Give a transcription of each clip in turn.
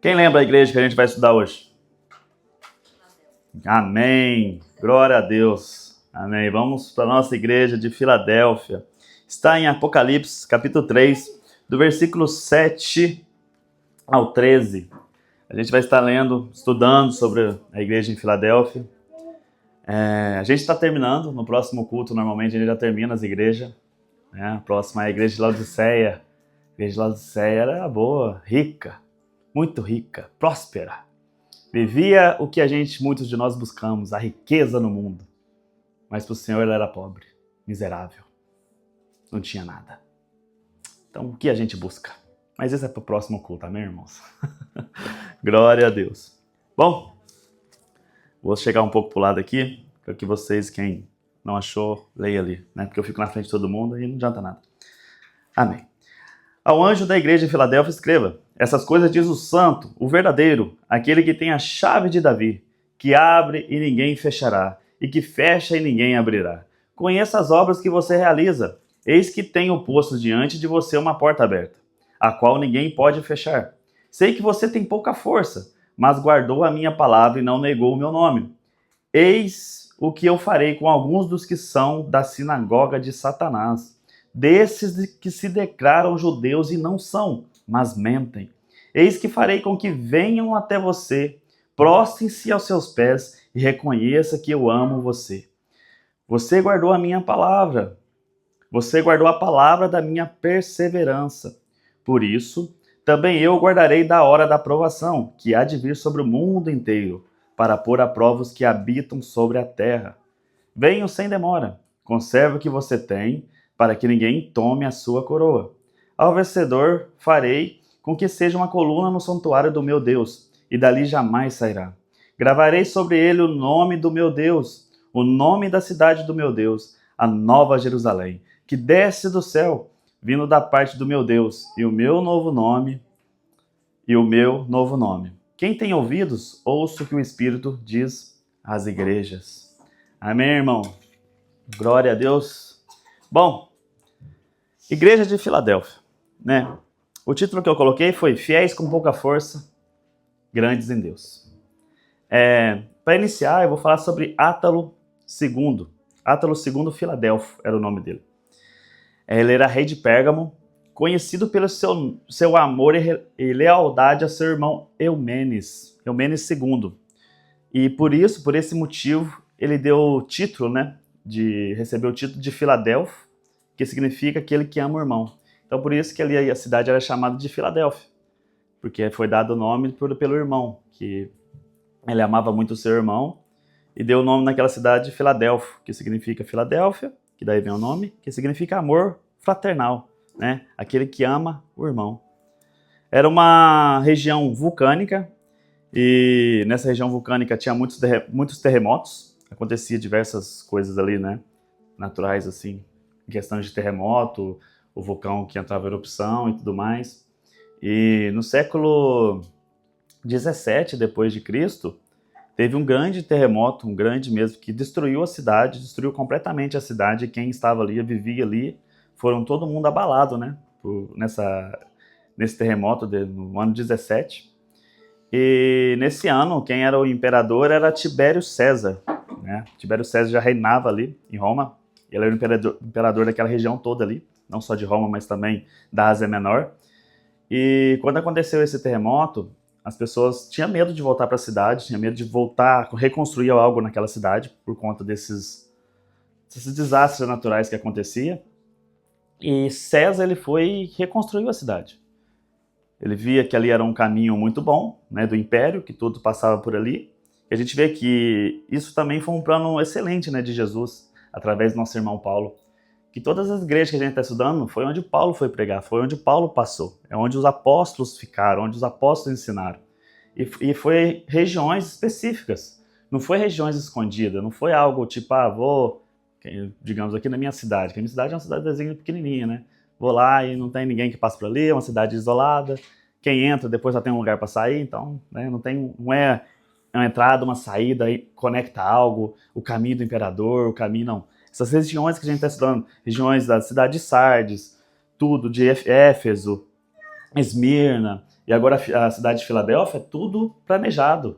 Quem lembra a igreja que a gente vai estudar hoje? Amém. Glória a Deus. Amém. Vamos para a nossa igreja de Filadélfia. Está em Apocalipse, capítulo 3, do versículo 7 ao 13. A gente vai estar lendo, estudando sobre a igreja em Filadélfia. A gente está terminando, no próximo culto, normalmente a gente já termina as igrejas. A próxima é a igreja de Laodiceia. A igreja de Laodiceia era boa, rica, muito rica, próspera. Vivia o que muitos de nós buscamos, a riqueza no mundo. Mas para o Senhor ela era pobre, miserável. Não tinha nada. Então o que a gente busca? Mas isso é para o próximo culto, amém, irmãos? Glória a Deus. Bom, vou chegar um pouco para o lado aqui, para que vocês, quem não achou, leia ali, né? Porque eu fico na frente de todo mundo e não adianta nada. Amém. Ao anjo da igreja de Filadélfia escreva: essas coisas diz o santo, o verdadeiro, aquele que tem a chave de Davi, que abre e ninguém fechará, e que fecha e ninguém abrirá. Conheça as obras que você realiza. Eis que tenho posto diante de você uma porta aberta, a qual ninguém pode fechar. Sei que você tem pouca força, mas guardou a minha palavra e não negou o meu nome. Eis o que eu farei com alguns dos que são da sinagoga de Satanás, desses que se declaram judeus e não são, mas mentem. Eis que farei com que venham até você, prostrem-se aos seus pés e reconheça que eu amo você. Você guardou a minha palavra. Você guardou a palavra da minha perseverança. Por isso, também eu guardarei da hora da provação, que há de vir sobre o mundo inteiro, para pôr à prova os que habitam sobre a terra. Venham sem demora, conserve o que você tem, para que ninguém tome a sua coroa. Ao vencedor farei com que seja uma coluna no santuário do meu Deus, e dali jamais sairá. Gravarei sobre ele o nome do meu Deus, o nome da cidade do meu Deus, a nova Jerusalém, que desce do céu, vindo da parte do meu Deus, e o meu novo nome. Quem tem ouvidos, ouça o que o Espírito diz às igrejas. Amém, irmão? Glória a Deus. Bom, Igreja de Filadélfia, né? O título que eu coloquei foi Fiéis com pouca força, grandes em Deus. Para iniciar, eu vou falar sobre Átalo II. Átalo II Filadelfo era o nome dele. Ele era rei de Pérgamo, conhecido pelo seu amor e lealdade a seu irmão Eumenes II. E por esse motivo, ele deu o título, né? Recebeu o título de Filadelfo, que significa aquele que ama o irmão. Então por isso que ali a cidade era chamada de Filadélfia, porque foi dado o nome pelo irmão, que ele amava muito o seu irmão, e deu o nome naquela cidade de Filadélfia, que significa Filadélfia, que daí vem o nome, que significa amor fraternal, né? Aquele que ama o irmão. Era uma região vulcânica, e nessa região vulcânica tinha muitos terremotos, acontecia diversas coisas ali, né? Naturais, assim, em questão de terremoto, o vulcão que entrava em erupção e tudo mais. E no século 17 depois de Cristo, teve um grande terremoto, um grande mesmo, que destruiu a cidade, destruiu completamente a cidade, e quem estava ali, vivia ali, foram todo mundo abalado, né? Nesse terremoto no ano 17. E nesse ano, quem era o imperador era Tibério César, né? Tibério César já reinava ali em Roma. Ele era o imperador daquela região toda ali, não só de Roma, mas também da Ásia Menor. E quando aconteceu esse terremoto, as pessoas tinham medo de voltar para a cidade, tinham medo de voltar, reconstruir algo naquela cidade, por conta desses desastres naturais que aconteciam. E César, ele foi e reconstruiu a cidade. Ele via que ali era um caminho muito bom, né, do império, que tudo passava por ali. E a gente vê que isso também foi um plano excelente, né, de Jesus, através do nosso irmão Paulo. Que todas as igrejas que a gente está estudando foi onde Paulo foi pregar, foi onde Paulo passou. É onde os apóstolos ficaram, onde os apóstolos ensinaram. E foi regiões específicas. Não foi regiões escondidas, não foi algo tipo, digamos aqui na minha cidade, que a minha cidade é uma cidadezinha pequenininha, né? Vou lá e não tem ninguém que passa por ali, é uma cidade isolada. Quem entra depois só tem um lugar para sair, então, né, não é uma entrada, uma saída, conecta algo, o caminho do imperador, o caminho, não. Essas regiões que a gente está estudando, regiões da cidade de Sardes, tudo, de Éfeso, Esmirna, E agora a cidade de Filadélfia é tudo planejado.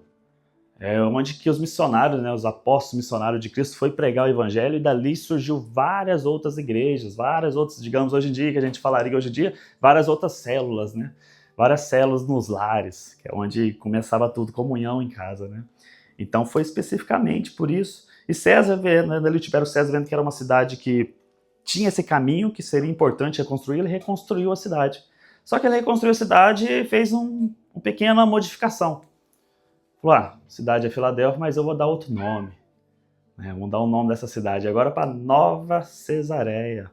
É onde que os missionários, né, os apóstolos missionários de Cristo foi pregar o evangelho, e dali surgiu várias outras igrejas, várias outras, digamos hoje em dia, que a gente falaria hoje em dia, várias outras células, né? Várias células nos lares, que é onde começava tudo, comunhão em casa, né? Então foi especificamente por isso. E César, né, ali Tibério César, vendo que era uma cidade que tinha esse caminho, que seria importante reconstruir, ele reconstruiu a cidade. Só que ele reconstruiu a cidade e fez uma pequena modificação. Falou, cidade é Filadélfia, mas eu vou dar outro nome. Né? Vamos dar o nome dessa cidade agora para Nova Cesareia.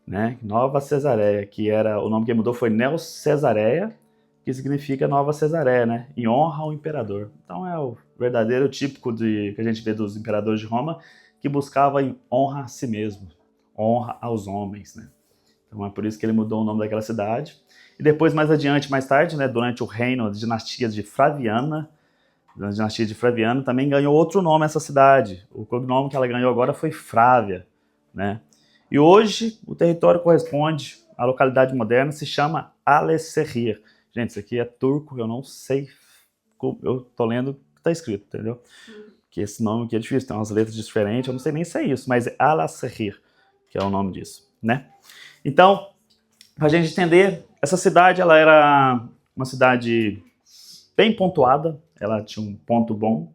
Né? Nova Cesareia, que era, o nome que ele mudou foi Neo Cesareia, que significa Nova Cesareia, né? Em honra ao imperador. Então é o verdadeiro típico que a gente vê dos imperadores de Roma, que buscava em honra a si mesmo, honra aos homens, né? Então é por isso que ele mudou o nome daquela cidade. E depois, mais adiante, mais tarde, né, durante o reino da dinastia de Flaviana, na dinastia de Flaviano, também ganhou outro nome essa cidade. O cognome que ela ganhou agora foi Frávia, né? E hoje o território corresponde à localidade moderna, se chama Alessirria. Gente, isso aqui é turco, eu não sei, eu tô lendo o que está escrito, entendeu? Que esse nome aqui é difícil, tem umas letras diferentes, eu não sei nem se é isso, mas é Alessirria, que é o nome disso, né? Então, para a gente entender, essa cidade ela era uma cidade bem pontuada, ela tinha um ponto bom,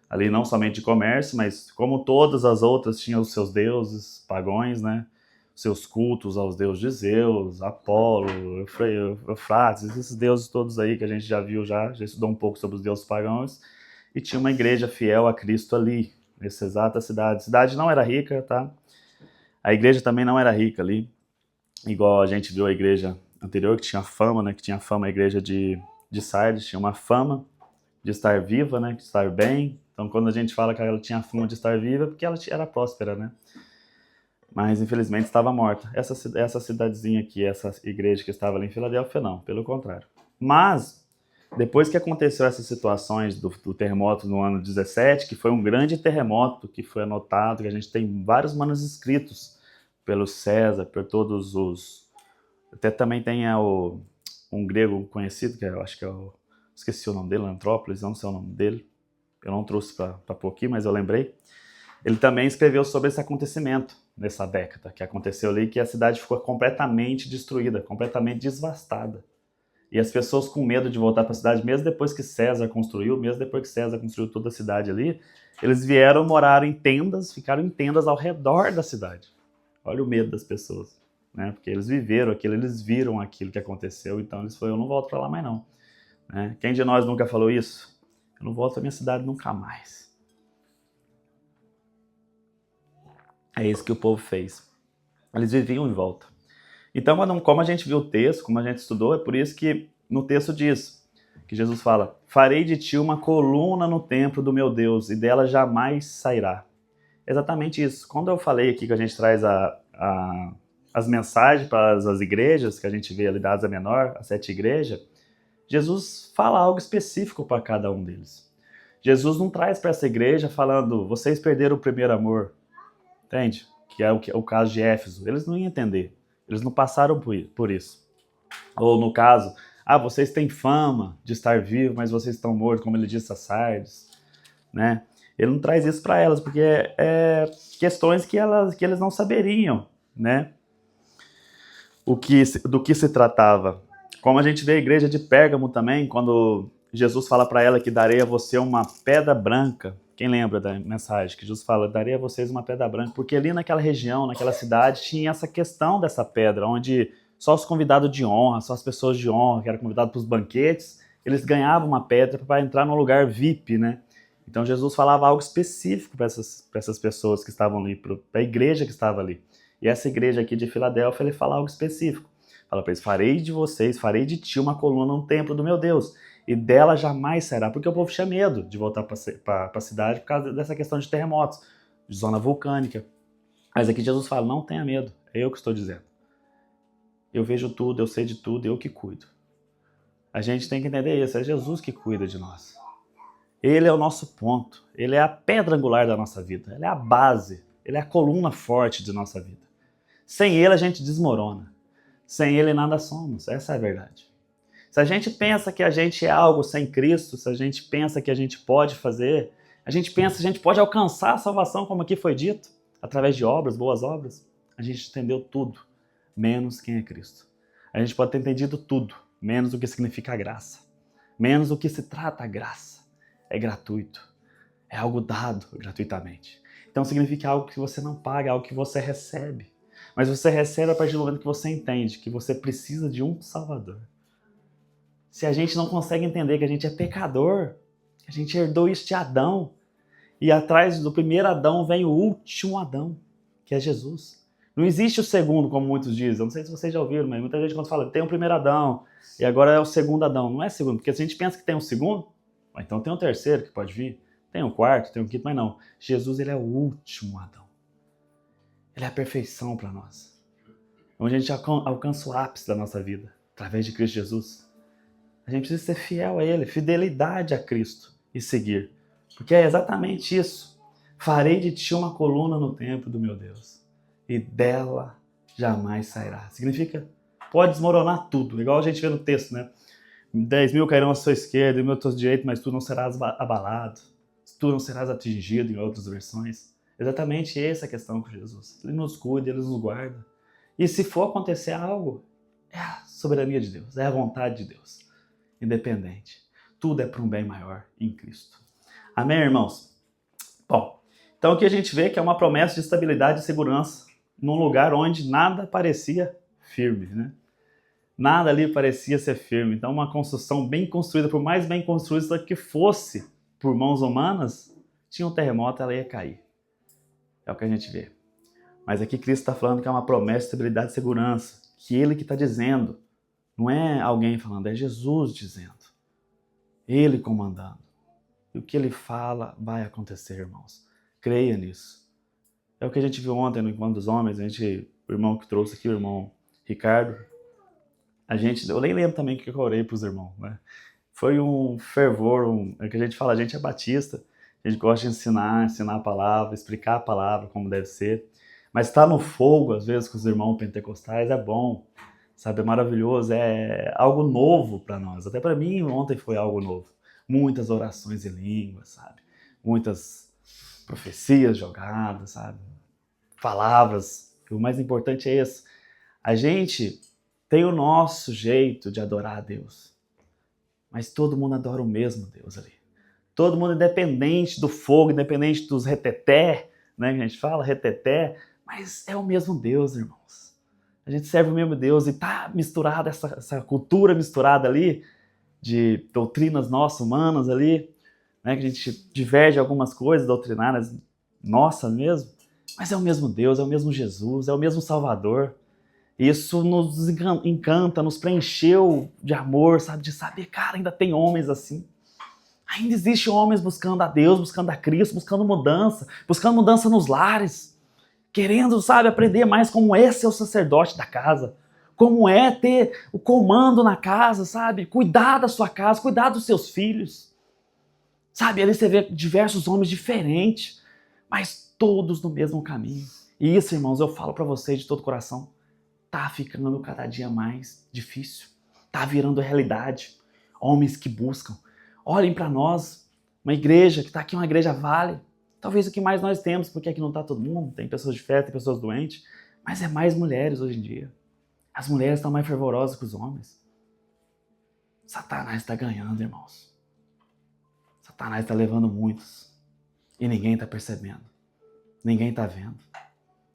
ali não somente de comércio, mas como todas as outras, tinha os seus deuses pagãos, né? Seus cultos aos deuses de Zeus, Apolo, Eufrates, esses deuses todos aí que a gente já viu, já estudou um pouco sobre os deuses pagãos, e tinha uma igreja fiel a Cristo ali, nessa exata cidade. A cidade não era rica, tá? A igreja também não era rica ali, igual a gente viu a igreja anterior, que tinha fama, né? Que tinha fama, a igreja de Sardes, tinha uma fama de estar viva, né? De estar bem. Então, quando a gente fala que ela tinha fama de estar viva, é porque ela era próspera, né? Mas, infelizmente, estava morta. Essa cidadezinha aqui, essa igreja que estava ali em Filadélfia, não. Pelo contrário. Mas, depois que aconteceu essas situações do terremoto no ano 17, que foi um grande terremoto, que foi anotado, que a gente tem vários manuscritos pelo César, por todos os... Até também tem um grego conhecido, que eu acho que é o... Esqueci o nome dele, Antrópolis, não sei o nome dele. Eu não trouxe para pôr aqui, mas eu lembrei. Ele também escreveu sobre esse acontecimento nessa década, que aconteceu ali, que a cidade ficou completamente destruída, completamente devastada. E as pessoas com medo de voltar para a cidade, mesmo depois que César construiu, toda a cidade ali, eles vieram morar em tendas, ficaram em tendas ao redor da cidade. Olha o medo das pessoas, né? Porque eles viveram aquilo, eles viram aquilo que aconteceu, então eles falaram, eu não volto para lá mais não. Né? Quem de nós nunca falou isso? Eu não volto para minha cidade nunca mais. É isso que o povo fez. Eles viviam em volta. Então, como a gente viu o texto, como a gente estudou, é por isso que no texto diz que Jesus fala: farei de ti uma coluna no templo do meu Deus, e dela jamais sairá. Exatamente isso. Quando eu falei aqui que a gente traz as mensagens para as igrejas, que a gente vê ali da Ásia Menor, as 7 igrejas, Jesus fala algo específico para cada um deles. Jesus não traz para essa igreja falando, vocês perderam o primeiro amor. Entende? Que é o caso de Éfeso. Eles não iam entender. Eles não passaram por isso. Ou no caso, vocês têm fama de estar vivos, mas vocês estão mortos, como ele disse a Sardes. Né? Ele não traz isso para elas, porque é questões que eles não saberiam, né? Do que se tratava. Como a gente vê a igreja de Pérgamo também, quando Jesus fala para ela que darei a você uma pedra branca. Quem lembra da mensagem que Jesus fala, darei a vocês uma pedra branca? Porque ali naquela região, naquela cidade, tinha essa questão dessa pedra, onde só os convidados de honra, só as pessoas de honra, que eram convidados para os banquetes, eles ganhavam uma pedra para entrar num lugar VIP, né? Então Jesus falava algo específico para essas pessoas que estavam ali, para a igreja que estava ali. E essa igreja aqui de Filadélfia, ele fala algo específico. Fala para eles, farei de ti uma coluna no templo do meu Deus, e dela jamais sairá, porque o povo tinha medo de voltar para a cidade por causa dessa questão de terremotos, de zona vulcânica. Mas aqui Jesus fala, não tenha medo, é eu que estou dizendo. Eu vejo tudo, eu sei de tudo, eu que cuido. A gente tem que entender isso, é Jesus que cuida de nós. Ele é o nosso ponto, ele é a pedra angular da nossa vida, ele é a base, ele é a coluna forte de nossa vida. Sem ele a gente desmorona. Sem ele nada somos, essa é a verdade. Se a gente pensa que a gente é algo sem Cristo, se a gente pensa que a gente pode fazer, a gente pensa que a gente pode alcançar a salvação, como aqui foi dito, através de obras, boas obras, a gente entendeu tudo, menos quem é Cristo. A gente pode ter entendido tudo, menos o que significa a graça, menos o que se trata a graça. É gratuito, é algo dado gratuitamente. Então significa algo que você não paga, algo que você recebe. Mas você recebe a partir do momento que você entende que você precisa de um Salvador. Se a gente não consegue entender que a gente é pecador, que a gente herdou isso de Adão, e atrás do primeiro Adão vem o último Adão, que é Jesus. Não existe o segundo, como muitos dizem. Eu não sei se vocês já ouviram, mas muita gente quando fala, tem o primeiro Adão, e agora é o segundo Adão. Não é segundo, porque se a gente pensa que tem um segundo, então tem um terceiro que pode vir, tem um quarto, tem um quinto, mas não. Jesus, ele é o último Adão. Ele é a perfeição para nós. Onde a gente alcança o ápice da nossa vida, através de Cristo Jesus. A gente precisa ser fiel a Ele, fidelidade a Cristo e seguir. Porque é exatamente isso. Farei de ti uma coluna no templo do meu Deus, e dela jamais sairá. Significa, pode desmoronar tudo, igual a gente vê no texto, né? 10.000 cairão à sua esquerda e 1.000 à tua direita, mas tu não serás abalado. Tu não serás atingido, em outras versões. Exatamente essa é a questão com Jesus. Ele nos cuida, Ele nos guarda. E se for acontecer algo, é a soberania de Deus, é a vontade de Deus. Independente. Tudo é para um bem maior em Cristo. Amém, irmãos? Bom, então aqui a gente vê que é uma promessa de estabilidade e segurança num lugar onde nada parecia firme, né? Nada ali parecia ser firme. Então uma construção bem construída, por mais bem construída que fosse por mãos humanas, tinha um terremoto, ela ia cair. É o que a gente vê. Mas aqui Cristo está falando que é uma promessa de estabilidade e segurança, que Ele que está dizendo. Não é alguém falando, é Jesus dizendo. Ele comandando. E o que Ele fala vai acontecer, irmãos. Creia nisso. É o que a gente viu ontem no Encontro dos Homens, o irmão que trouxe aqui, o irmão Ricardo. Eu nem lembro também o que eu orei para os irmãos, né? Foi um fervor, é que a gente fala, a gente é batista, a gente gosta de ensinar a palavra, explicar a palavra como deve ser. Mas estar no fogo, às vezes, com os irmãos pentecostais é bom. Sabe, é maravilhoso, é algo novo para nós. Até para mim, ontem foi algo novo. Muitas orações em línguas, sabe? Muitas profecias jogadas, sabe? Palavras. O mais importante é isso. A gente tem o nosso jeito de adorar a Deus. Mas todo mundo adora o mesmo Deus ali. Todo mundo independente do fogo, independente dos reteté, né? Que a gente fala, reteté. Mas é o mesmo Deus, irmãos. A gente serve o mesmo Deus e tá misturada essa cultura misturada ali de doutrinas nossas, humanas ali, né, que a gente diverge algumas coisas doutrinárias nossas mesmo, mas é o mesmo Deus, é o mesmo Jesus, é o mesmo Salvador. Isso nos encanta, nos preencheu de amor, sabe, de saber, cara, ainda tem homens assim. Ainda existem homens buscando a Deus, buscando a Cristo, buscando mudança nos lares. Querendo, sabe, aprender mais como é ser o sacerdote da casa. Como é ter o comando na casa, sabe? Cuidar da sua casa, cuidar dos seus filhos. Sabe, ali você vê diversos homens diferentes, mas todos no mesmo caminho. E isso, irmãos, eu falo pra vocês de todo o coração, tá ficando cada dia mais difícil. Tá virando realidade. Homens que buscam. Olhem pra nós, uma igreja que tá aqui, uma igreja Vale. Talvez o que mais nós temos, porque aqui não está todo mundo, tem pessoas de fé, tem pessoas doentes, mas é mais mulheres hoje em dia. As mulheres estão mais fervorosas que os homens. Satanás está ganhando, irmãos. Satanás está levando muitos. E ninguém está percebendo. Ninguém está vendo.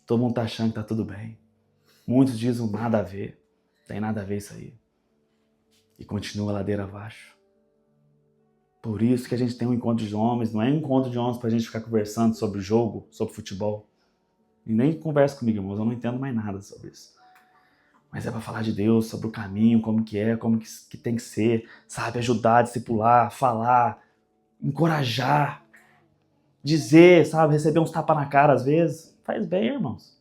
Todo mundo está achando que está tudo bem. Muitos dizem nada a ver. Tem nada a ver isso aí. E continua a ladeira abaixo. Por isso que a gente tem um encontro de homens, não é um encontro de homens para a gente ficar conversando sobre o jogo, sobre futebol. E nem conversa comigo, irmãos, eu não entendo mais nada sobre isso. Mas é para falar de Deus, sobre o caminho, como que é, como que tem que ser, sabe? Ajudar, discipular, falar, encorajar, dizer, sabe? Receber uns tapas na cara às vezes. Faz bem, irmãos.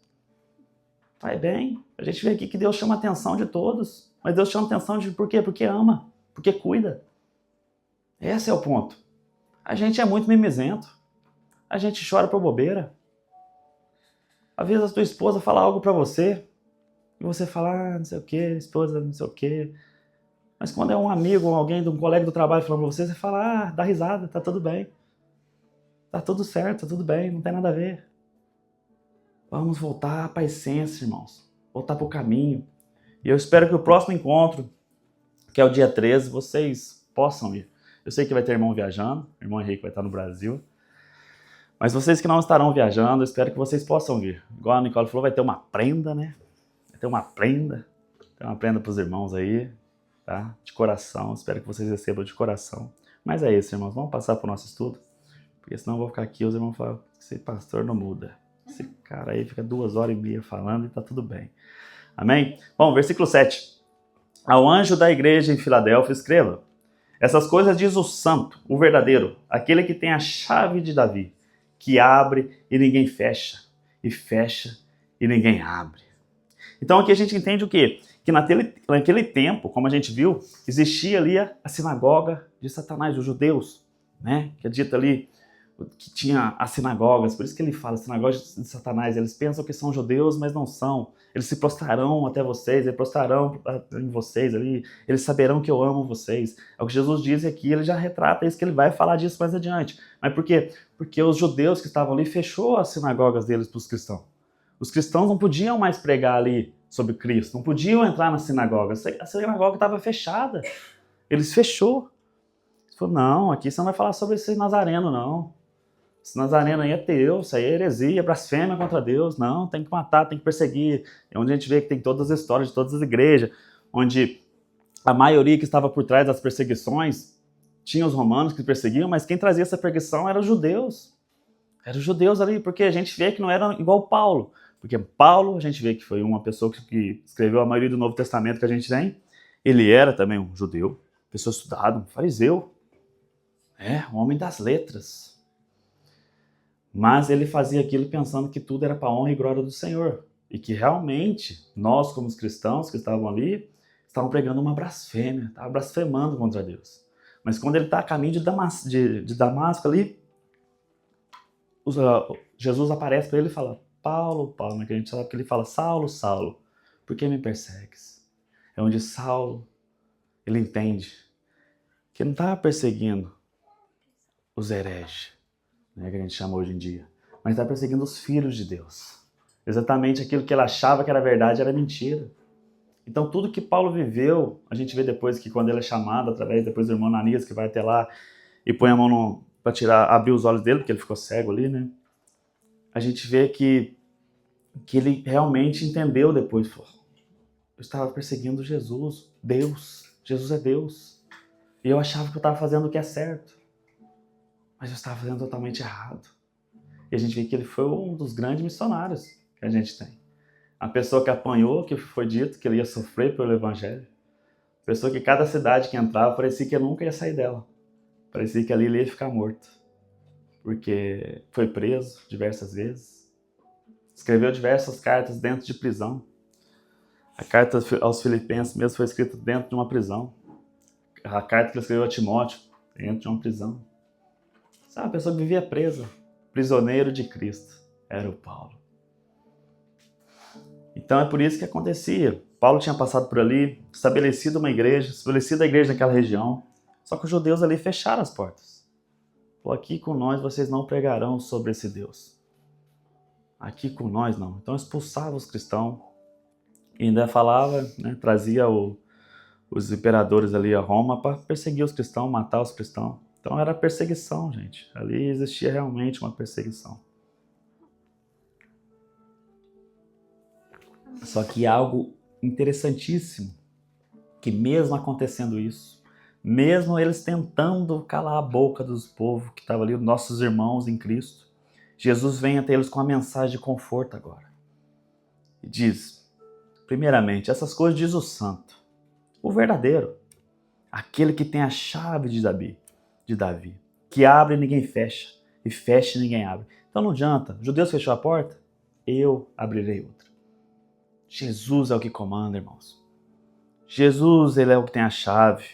Faz bem. A gente vê aqui que Deus chama a atenção de todos. Mas Deus chama a atenção de por quê? Porque ama, porque cuida. Esse é o ponto. A gente é muito mimizento. A gente chora por bobeira. Às vezes a tua esposa fala algo pra você e você fala, não sei o que, esposa, não sei o que. Mas quando é um amigo ou alguém, de um colega do trabalho falando pra você, você fala, dá risada, tá tudo bem. Tá tudo certo, tá tudo bem, não tem nada a ver. Vamos voltar para a essência, irmãos. Voltar para o caminho. E eu espero que o próximo encontro, que é o dia 13, vocês possam ir. Eu sei que vai ter irmão viajando, irmão Henrique vai estar no Brasil. Mas vocês que não estarão viajando, eu espero que vocês possam vir. Igual a Nicole falou, vai ter uma prenda, né? Vai ter uma prenda. Tem uma prenda para os irmãos aí, tá? De coração. Espero que vocês recebam de coração. Mas é isso, irmãos. Vamos passar para o nosso estudo. Porque senão eu vou ficar aqui e os irmãos falam, esse pastor não muda. Esse cara aí fica 2h30 falando e tá tudo bem. Amém? Bom, versículo 7. Ao anjo da igreja em Filadélfia escreva: essas coisas diz o santo, o verdadeiro, aquele que tem a chave de Davi, que abre e ninguém fecha, e fecha e ninguém abre. Então aqui a gente entende o quê? Que naquele tempo, como a gente viu, existia ali a sinagoga de Satanás, dos judeus, né? Que é dito ali que tinha as sinagogas, por isso que ele fala sinagogas de Satanás. Eles pensam que são judeus, mas não são. Eles se prostrarão até vocês, eles prostrarão em vocês ali, eles saberão que eu amo vocês. É o que Jesus diz aqui, ele já retrata isso, que ele vai falar disso mais adiante. Mas por quê? Porque os judeus que estavam ali fechou as sinagogas deles para os cristãos. Os cristãos não podiam mais pregar ali sobre Cristo, não podiam entrar na sinagoga. A sinagoga estava fechada. Eles fechou. Ele falou, não, aqui você não vai falar sobre esse nazareno, não. Esse nazareno aí é teu, isso aí é heresia, blasfêmia contra Deus. Não, tem que matar, tem que perseguir. É onde a gente vê que tem todas as histórias de todas as igrejas, onde a maioria que estava por trás das perseguições tinha os romanos que perseguiam, mas quem trazia essa perseguição eram os judeus. Eram os judeus ali, porque a gente vê que não era igual Paulo. Porque Paulo, a gente vê que foi uma pessoa que escreveu a maioria do Novo Testamento que a gente tem. Ele era também um judeu, pessoa estudada, um fariseu. Um homem das letras. Mas ele fazia aquilo pensando que tudo era para a honra e glória do Senhor. E que realmente, nós como os cristãos que estavam ali, estavam pregando uma blasfêmia, estavam blasfemando contra Deus. Mas quando ele está a caminho de Damasco ali, Jesus aparece para ele e fala, Paulo, Paulo, que a gente sabe que ele fala, Saulo, Saulo, por que me persegues? É onde Saulo, ele entende que ele não estava perseguindo os hereges, né, que a gente chama hoje em dia, mas está perseguindo os filhos de Deus. Exatamente aquilo que ele achava que era verdade era mentira. Então tudo que Paulo viveu, a gente vê depois que quando ele é chamado, através depois do irmão Ananias, que vai até lá e põe a mão para abrir os olhos dele, porque ele ficou cego ali, né? A gente vê que ele realmente entendeu depois, falou, eu estava perseguindo Jesus, Deus, Jesus é Deus. E eu achava que eu estava fazendo o que é certo, mas eu estava fazendo totalmente errado. E a gente vê que ele foi um dos grandes missionários que a gente tem. A pessoa que apanhou, que foi dito que ele ia sofrer pelo evangelho. A pessoa que cada cidade que entrava parecia que ele nunca ia sair dela. Parecia que ali ele ia ficar morto. Porque foi preso diversas vezes. Escreveu diversas cartas dentro de prisão. A carta aos Filipenses mesmo foi escrita dentro de uma prisão. A carta que ele escreveu a Timóteo, dentro de uma prisão. Sabe, a pessoa que vivia presa. Prisioneiro de Cristo. Era o Paulo. Então é por isso que acontecia. Paulo tinha passado por ali, estabelecido uma igreja, estabelecido a igreja naquela região. Só que os judeus ali fecharam as portas. Pô, aqui com nós vocês não pregarão sobre esse Deus. Aqui com nós não. Então expulsava os cristãos. E ainda falava, né, trazia os imperadores ali a Roma para perseguir os cristãos, matar os cristãos. Então era perseguição, gente. Ali existia realmente uma perseguição. Só que algo interessantíssimo, que mesmo acontecendo isso, mesmo eles tentando calar a boca dos povos que estavam ali, nossos irmãos em Cristo, Jesus vem até eles com uma mensagem de conforto agora. E diz, primeiramente, essas coisas diz o santo, o verdadeiro, aquele que tem a chave de Davi, que abre e ninguém fecha, e fecha e ninguém abre. Então não adianta, Judeus fechou a porta, eu abrirei outra. Jesus é o que comanda, irmãos. Jesus, ele é o que tem a chave.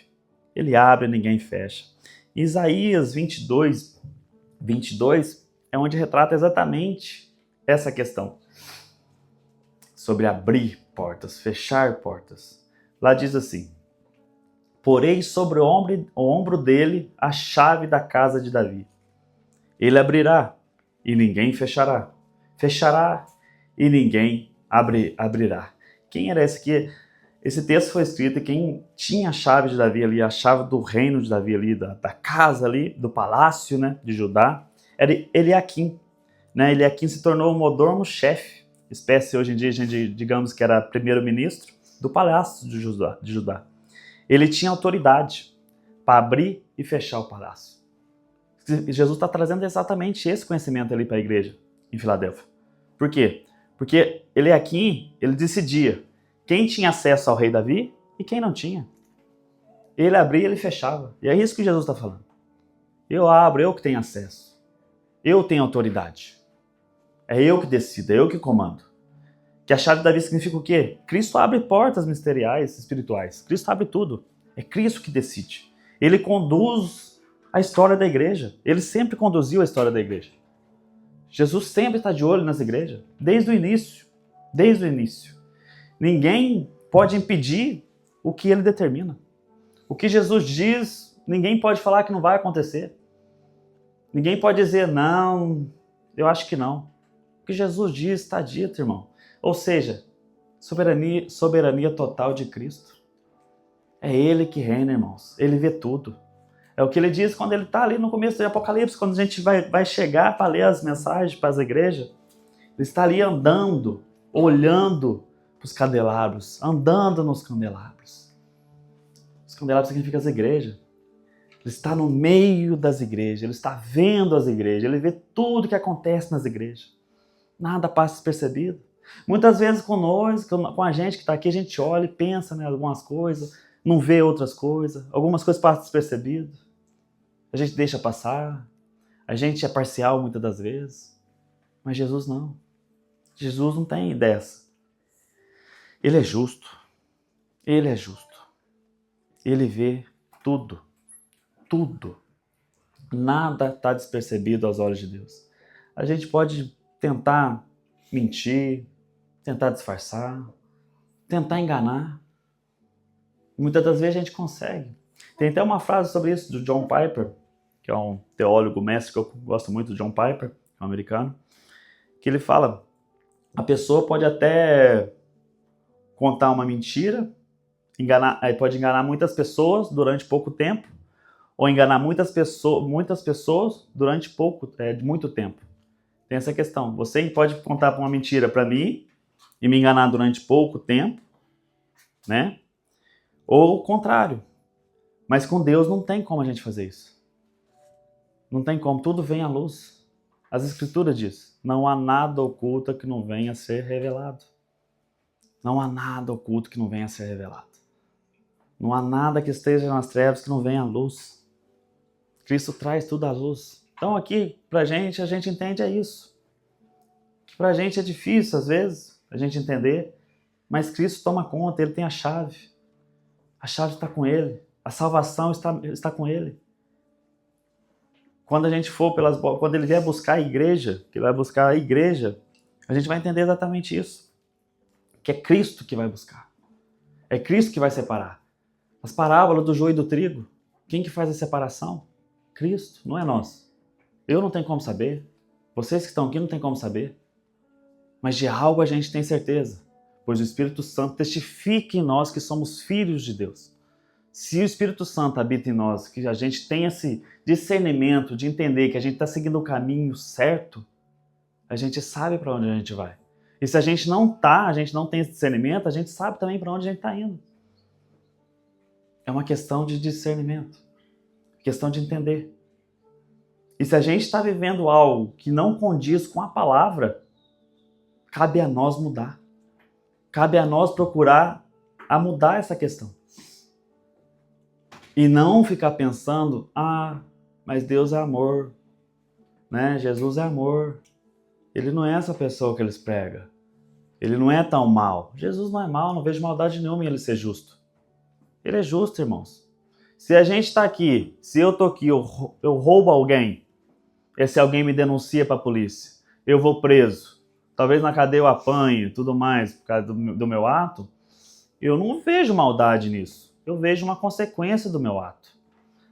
Ele abre e ninguém fecha. Isaías 22 é onde retrata exatamente essa questão. Sobre abrir portas, fechar portas. Lá diz assim, Porei sobre o ombro dele a chave da casa de Davi. Ele abrirá e ninguém fechará. Fechará e ninguém abrirá. Quem era esse aqui? Esse texto foi escrito e quem tinha a chave de Davi ali, a chave do reino de Davi ali, da casa ali, do palácio, né, de Judá, era Eliaquim. Né? Eliaquim se tornou o mordomo-chefe, espécie hoje em dia, a gente digamos que era primeiro-ministro do palácio de Judá. Ele tinha autoridade para abrir e fechar o palácio. Jesus está trazendo exatamente esse conhecimento ali para a igreja em Filadélfia. Por quê? Porque Eliaquim, ele decidia quem tinha acesso ao rei Davi e quem não tinha. Ele abria e ele fechava. E é isso que Jesus está falando. Eu abro, eu que tenho acesso. Eu tenho autoridade. É eu que decido, é eu que comando. Que a chave de Davi significa o quê? Cristo abre portas ministeriais, espirituais. Cristo abre tudo. É Cristo que decide. Ele conduz a história da igreja. Ele sempre conduziu a história da igreja. Jesus sempre está de olho nas igrejas, desde o início. Desde o início. Ninguém pode impedir o que ele determina. O que Jesus diz, ninguém pode falar que não vai acontecer. Ninguém pode dizer, não, eu acho que não. O que Jesus diz está dito, irmão. Ou seja, soberania total de Cristo. É Ele que reina, irmãos. Ele vê tudo. É o que ele diz quando ele está ali no começo do Apocalipse, quando a gente vai chegar para ler as mensagens para as igrejas. Ele está ali andando, olhando para os candelabros, andando nos candelabros. Os candelabros significam as igrejas. Ele está no meio das igrejas, ele está vendo as igrejas, ele vê tudo que acontece nas igrejas. Nada passa despercebido. Muitas vezes com nós, com a gente que está aqui, a gente olha e pensa em algumas coisas, não vê outras coisas, algumas coisas passam despercebido. A gente deixa passar, a gente é parcial muitas das vezes, mas Jesus não. Jesus não tem dessa. Ele é justo. Ele é justo. Ele vê tudo. Tudo. Nada está despercebido aos olhos de Deus. A gente pode tentar mentir, tentar disfarçar, tentar enganar. Muitas das vezes a gente consegue. Tem até uma frase sobre isso do John Piper, que é um teólogo mestre que eu gosto muito, do John Piper, um americano, que ele fala, a pessoa pode até contar uma mentira, pode enganar muitas pessoas durante pouco tempo, ou enganar muitas pessoas durante muito tempo. Tem essa questão. Você pode contar uma mentira para mim e me enganar durante pouco tempo, né? Ou o contrário. Mas com Deus não tem como a gente fazer isso. Não tem como. Tudo vem à luz. As Escrituras dizem, não há nada oculto que não venha a ser revelado. Não há nada oculto que não venha a ser revelado. Não há nada que esteja nas trevas que não venha à luz. Cristo traz tudo à luz. Então aqui, pra gente, a gente entende isso. Que pra gente é difícil, às vezes, a gente entender, mas Cristo toma conta, Ele tem a chave. A chave está com Ele. A salvação está com Ele. Quando a gente quando Ele vier buscar a igreja, que Ele vai buscar a igreja, a gente vai entender exatamente isso. Que é Cristo que vai buscar. É Cristo que vai separar. As parábolas do joio e do trigo, quem que faz a separação? Cristo, não é nós. Eu não tenho como saber. Vocês que estão aqui não têm como saber. Mas de algo a gente tem certeza. Pois o Espírito Santo testifica em nós que somos filhos de Deus. Se o Espírito Santo habita em nós, que a gente tem esse discernimento de entender que a gente está seguindo o caminho certo, a gente sabe para onde a gente vai. E se a gente não tem esse discernimento, a gente sabe também para onde a gente está indo. É uma questão de discernimento. Questão de entender. E se a gente está vivendo algo que não condiz com a palavra, cabe a nós mudar. Cabe a nós procurar a mudar essa questão. E não ficar pensando, mas Deus é amor, né? Jesus é amor. Ele não é essa pessoa que eles pregam. Ele não é tão mal. Jesus não é mal, não vejo maldade nenhuma em ele ser justo. Ele é justo, irmãos. Se a gente está aqui, se eu estou aqui, eu roubo alguém, e se alguém me denuncia para a polícia, eu vou preso, talvez na cadeia eu apanhe, tudo mais, por causa do meu ato, eu não vejo maldade nisso. eu vejo uma consequência do meu ato.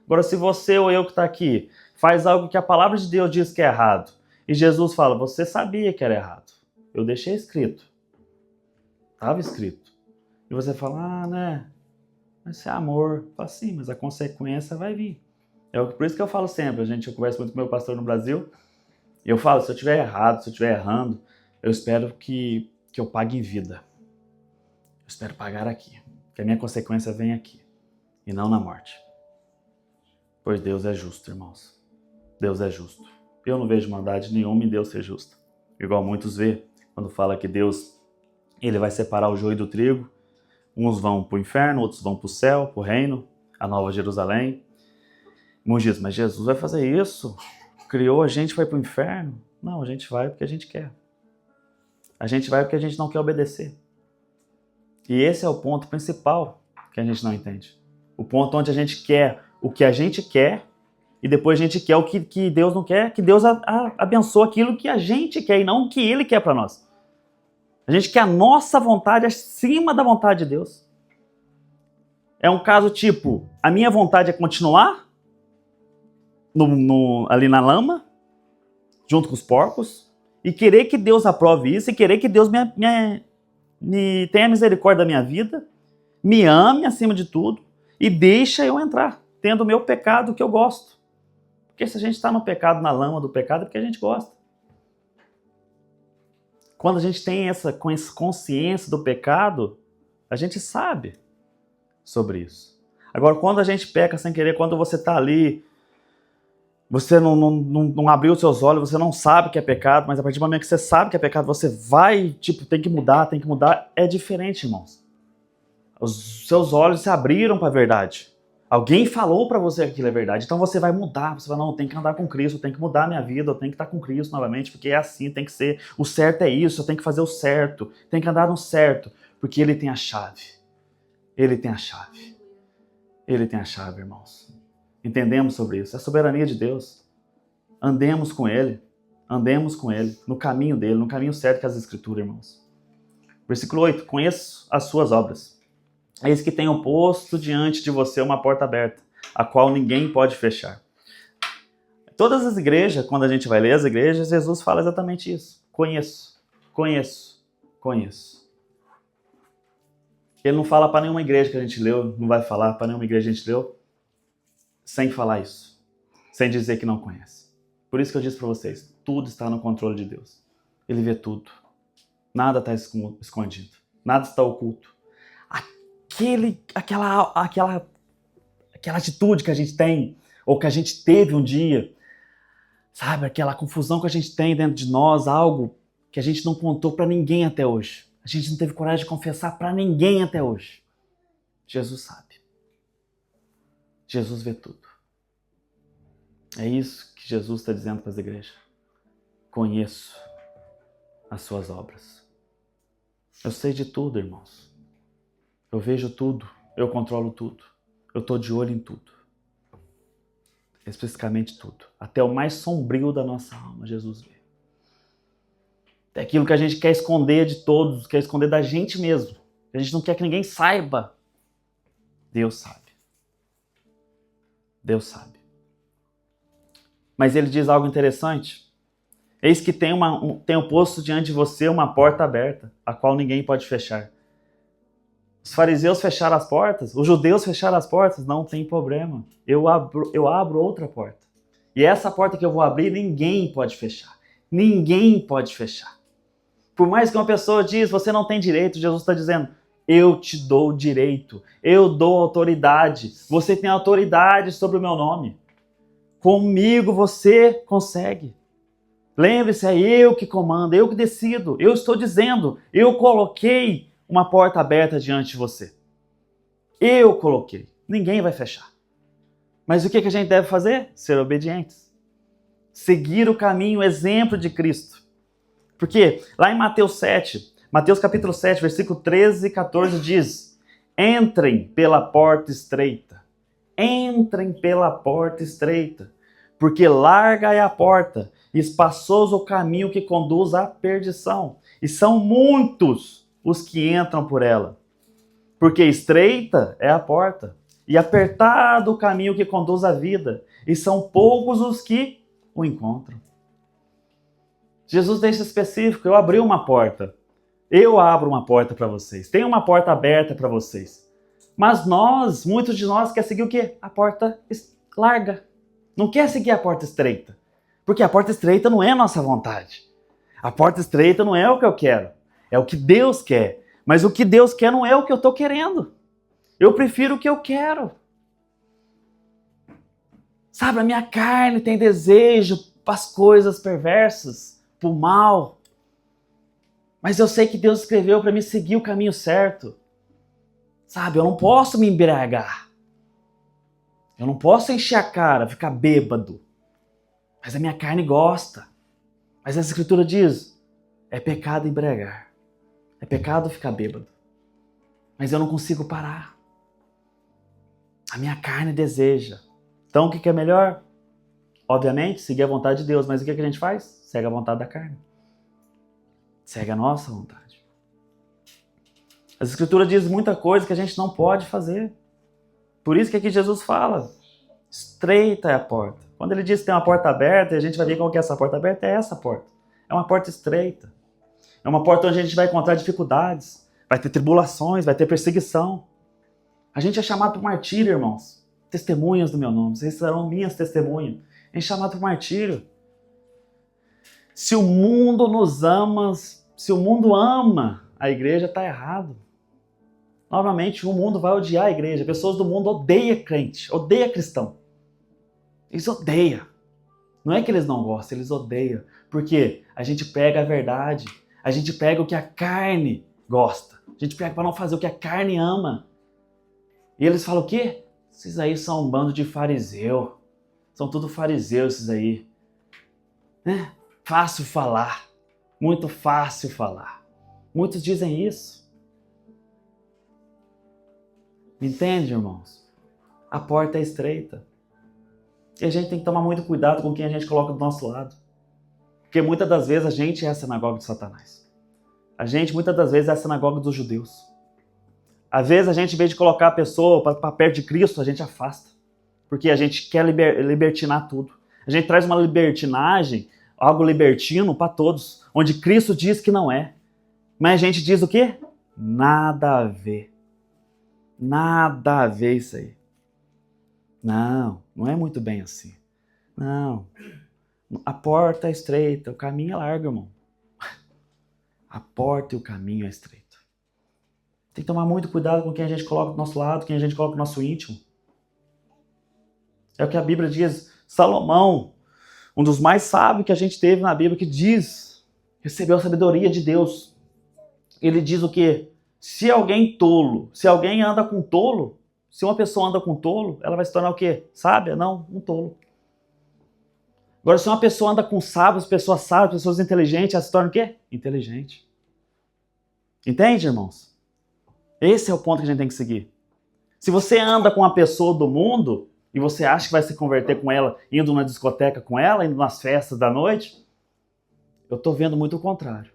Agora, se você ou eu que está aqui faz algo que a palavra de Deus diz que é errado, e Jesus fala, você sabia que era errado, eu deixei escrito, estava escrito, e você fala, né, mas é amor. Fala, sim, mas a consequência vai vir. Por isso que eu falo sempre, eu converso muito com meu pastor no Brasil, e eu falo, se eu estiver errado, se eu estiver errando, eu espero que eu pague em vida. Eu espero pagar aqui, que a minha consequência venha aqui, e não na morte. Pois Deus é justo, irmãos. Deus é justo. Eu não vejo maldade nenhuma em Deus ser justo. Igual muitos vê, quando fala que Deus, ele vai separar o joio do trigo. Uns vão para o inferno, outros vão para o céu, para o reino, a Nova Jerusalém. Muitos dizem, mas Jesus vai fazer isso? Criou a gente, vai para o inferno? Não, a gente vai porque a gente quer. A gente vai porque a gente não quer obedecer. E esse é o ponto principal que a gente não entende. O ponto onde a gente quer o que a gente quer e depois a gente quer o que Deus não quer, que Deus abençoe aquilo que a gente quer e não o que Ele quer para nós. A gente quer a nossa vontade acima da vontade de Deus. É um caso tipo, a minha vontade é continuar ali na lama, junto com os porcos, e querer que Deus aprove isso, e querer que Deus me tenha misericórdia da minha vida, me ame acima de tudo, e deixa eu entrar, tendo o meu pecado que eu gosto. Porque se a gente está no pecado, na lama do pecado, é porque a gente gosta. Quando a gente tem essa consciência do pecado, a gente sabe sobre isso. Agora, quando a gente peca sem querer, quando você está ali, você não abriu os seus olhos, você não sabe que é pecado, mas a partir do momento que você sabe que é pecado, você vai, tem que mudar, é diferente, irmãos. Os seus olhos se abriram para a verdade. Alguém falou para você que aquilo é verdade, então você vai mudar, você vai, não, eu tenho que andar com Cristo, eu tenho que mudar a minha vida, eu tenho que estar com Cristo novamente, porque é assim, tem que ser, o certo é isso, eu tenho que fazer o certo, tenho que andar no certo, porque Ele tem a chave. Ele tem a chave. Ele tem a chave, irmãos. Entendemos sobre isso, é a soberania de Deus. Andemos com Ele, no caminho dele, no caminho certo que é as Escrituras, irmãos. Versículo 8, conheço as suas obras. Eis que tenho posto diante de você uma porta aberta, a qual ninguém pode fechar. Todas as igrejas, quando a gente vai ler as igrejas, Jesus fala exatamente isso. Conheço. Ele não fala para nenhuma igreja que a gente leu, não vai falar para nenhuma igreja que a gente leu, sem falar isso, sem dizer que não conhece. Por isso que eu disse para vocês, tudo está no controle de Deus. Ele vê tudo. Nada está escondido. Nada está oculto. Aquela atitude que a gente tem, ou que a gente teve um dia, sabe? Aquela confusão que a gente tem dentro de nós, algo que a gente não contou para ninguém até hoje. A gente não teve coragem de confessar para ninguém até hoje. Jesus sabe. Jesus vê tudo. É isso que Jesus está dizendo para as igrejas. Conheço as suas obras. Eu sei de tudo, irmãos. Eu vejo tudo, eu controlo tudo. Eu estou de olho em tudo. Especificamente tudo. Até o mais sombrio da nossa alma, Jesus vê. Até aquilo que a gente quer esconder de todos, quer esconder da gente mesmo. A gente não quer que ninguém saiba. Deus sabe. Deus sabe. Mas ele diz algo interessante. Eis que tenho posto diante de você uma porta aberta, a qual ninguém pode fechar. Os fariseus fecharam as portas, os judeus fecharam as portas, não tem problema. Eu abro outra porta. E essa porta que eu vou abrir, ninguém pode fechar. Ninguém pode fechar. Por mais que uma pessoa diz, você não tem direito, Jesus está dizendo, eu te dou direito, eu dou autoridade, você tem autoridade sobre o meu nome. Comigo você consegue. Lembre-se, é eu que comando, eu que decido, eu estou dizendo, eu coloquei uma porta aberta diante de você. Eu coloquei, ninguém vai fechar. Mas o que a gente deve fazer? Ser obedientes. Seguir o caminho, o exemplo de Cristo. Porque lá em Mateus capítulo 7, versículo 13 e 14 diz, entrem pela porta estreita. Entrem pela porta estreita, porque larga é a porta, e espaçoso o caminho que conduz à perdição, e são muitos os que entram por ela. Porque estreita é a porta, e apertado o caminho que conduz à vida, e são poucos os que o encontram. Jesus deixa específico, eu abri uma porta. Eu abro uma porta para vocês. Tem uma porta aberta para vocês. Mas muitos de nós quer seguir o quê? A porta larga. Não quer seguir a porta estreita. Porque a porta estreita não é a nossa vontade. A porta estreita não é o que eu quero. É o que Deus quer. Mas o que Deus quer não é o que eu estou querendo. Eu prefiro o que eu quero. Sabe, a minha carne tem desejo para as coisas perversas, para o mal. Mas eu sei que Deus escreveu para me seguir o caminho certo. Sabe, eu não posso me embriagar. Eu não posso encher a cara, ficar bêbado. Mas a minha carne gosta. Mas a Escritura diz, é pecado embriagar. É pecado ficar bêbado. Mas eu não consigo parar. A minha carne deseja. Então o que é melhor? Obviamente, seguir a vontade de Deus. Mas o que a gente faz? Segue a vontade da carne. Segue a nossa vontade. A Escritura diz muita coisa que a gente não pode fazer. Por isso que aqui Jesus fala, estreita é a porta. Quando ele diz que tem uma porta aberta, e a gente vai ver qual que é essa porta aberta, é essa porta. É uma porta estreita. É uma porta onde a gente vai encontrar dificuldades, vai ter tribulações, vai ter perseguição. A gente é chamado para o martírio, irmãos. Testemunhas do meu nome, vocês serão minhas testemunhas. A gente é chamado para o martírio. Se o mundo nos ama, se o mundo ama a igreja, está errado. Novamente, o mundo vai odiar a igreja. Pessoas do mundo odeiam crente, odeiam cristão. Eles odeiam. Não é que eles não gostam, eles odeiam. Porque a gente pega a verdade, a gente pega o que a carne gosta. A gente pega para não fazer o que a carne ama. E eles falam o quê? Esses aí são um bando de fariseu. São tudo fariseus esses aí. Fácil falar. Muito fácil falar. Muitos dizem isso. Entende, irmãos? A porta é estreita. E a gente tem que tomar muito cuidado com quem a gente coloca do nosso lado. Porque muitas das vezes a gente é a sinagoga de Satanás. A gente, muitas das vezes, é a sinagoga dos judeus. Às vezes a gente, em vez de colocar a pessoa para perto de Cristo, a gente afasta. Porque a gente quer libertinar tudo. A gente traz uma libertinagem, algo libertino para todos, onde Cristo diz que não é. Mas a gente diz o quê? Nada a ver. Nada a ver isso aí. Não, não é muito bem assim. Não. A porta é estreita, o caminho é largo, irmão. A porta e o caminho é estreito. Tem que tomar muito cuidado com quem a gente coloca do nosso lado, quem a gente coloca no nosso íntimo. É o que a Bíblia diz. Salomão, um dos mais sábios que a gente teve na Bíblia, que diz, recebeu a sabedoria de Deus. Ele diz o quê? Se alguém tolo, se alguém anda com tolo, se uma pessoa anda com tolo, ela vai se tornar o quê? Sábia? Não, um tolo. Agora, se uma pessoa anda com sábios, pessoas inteligentes, ela se torna o quê? Inteligente. Entende, irmãos? Esse é o ponto que a gente tem que seguir. Se você anda com uma pessoa do mundo e você acha que vai se converter com ela, indo na discoteca com ela, indo nas festas da noite, eu estou vendo muito o contrário.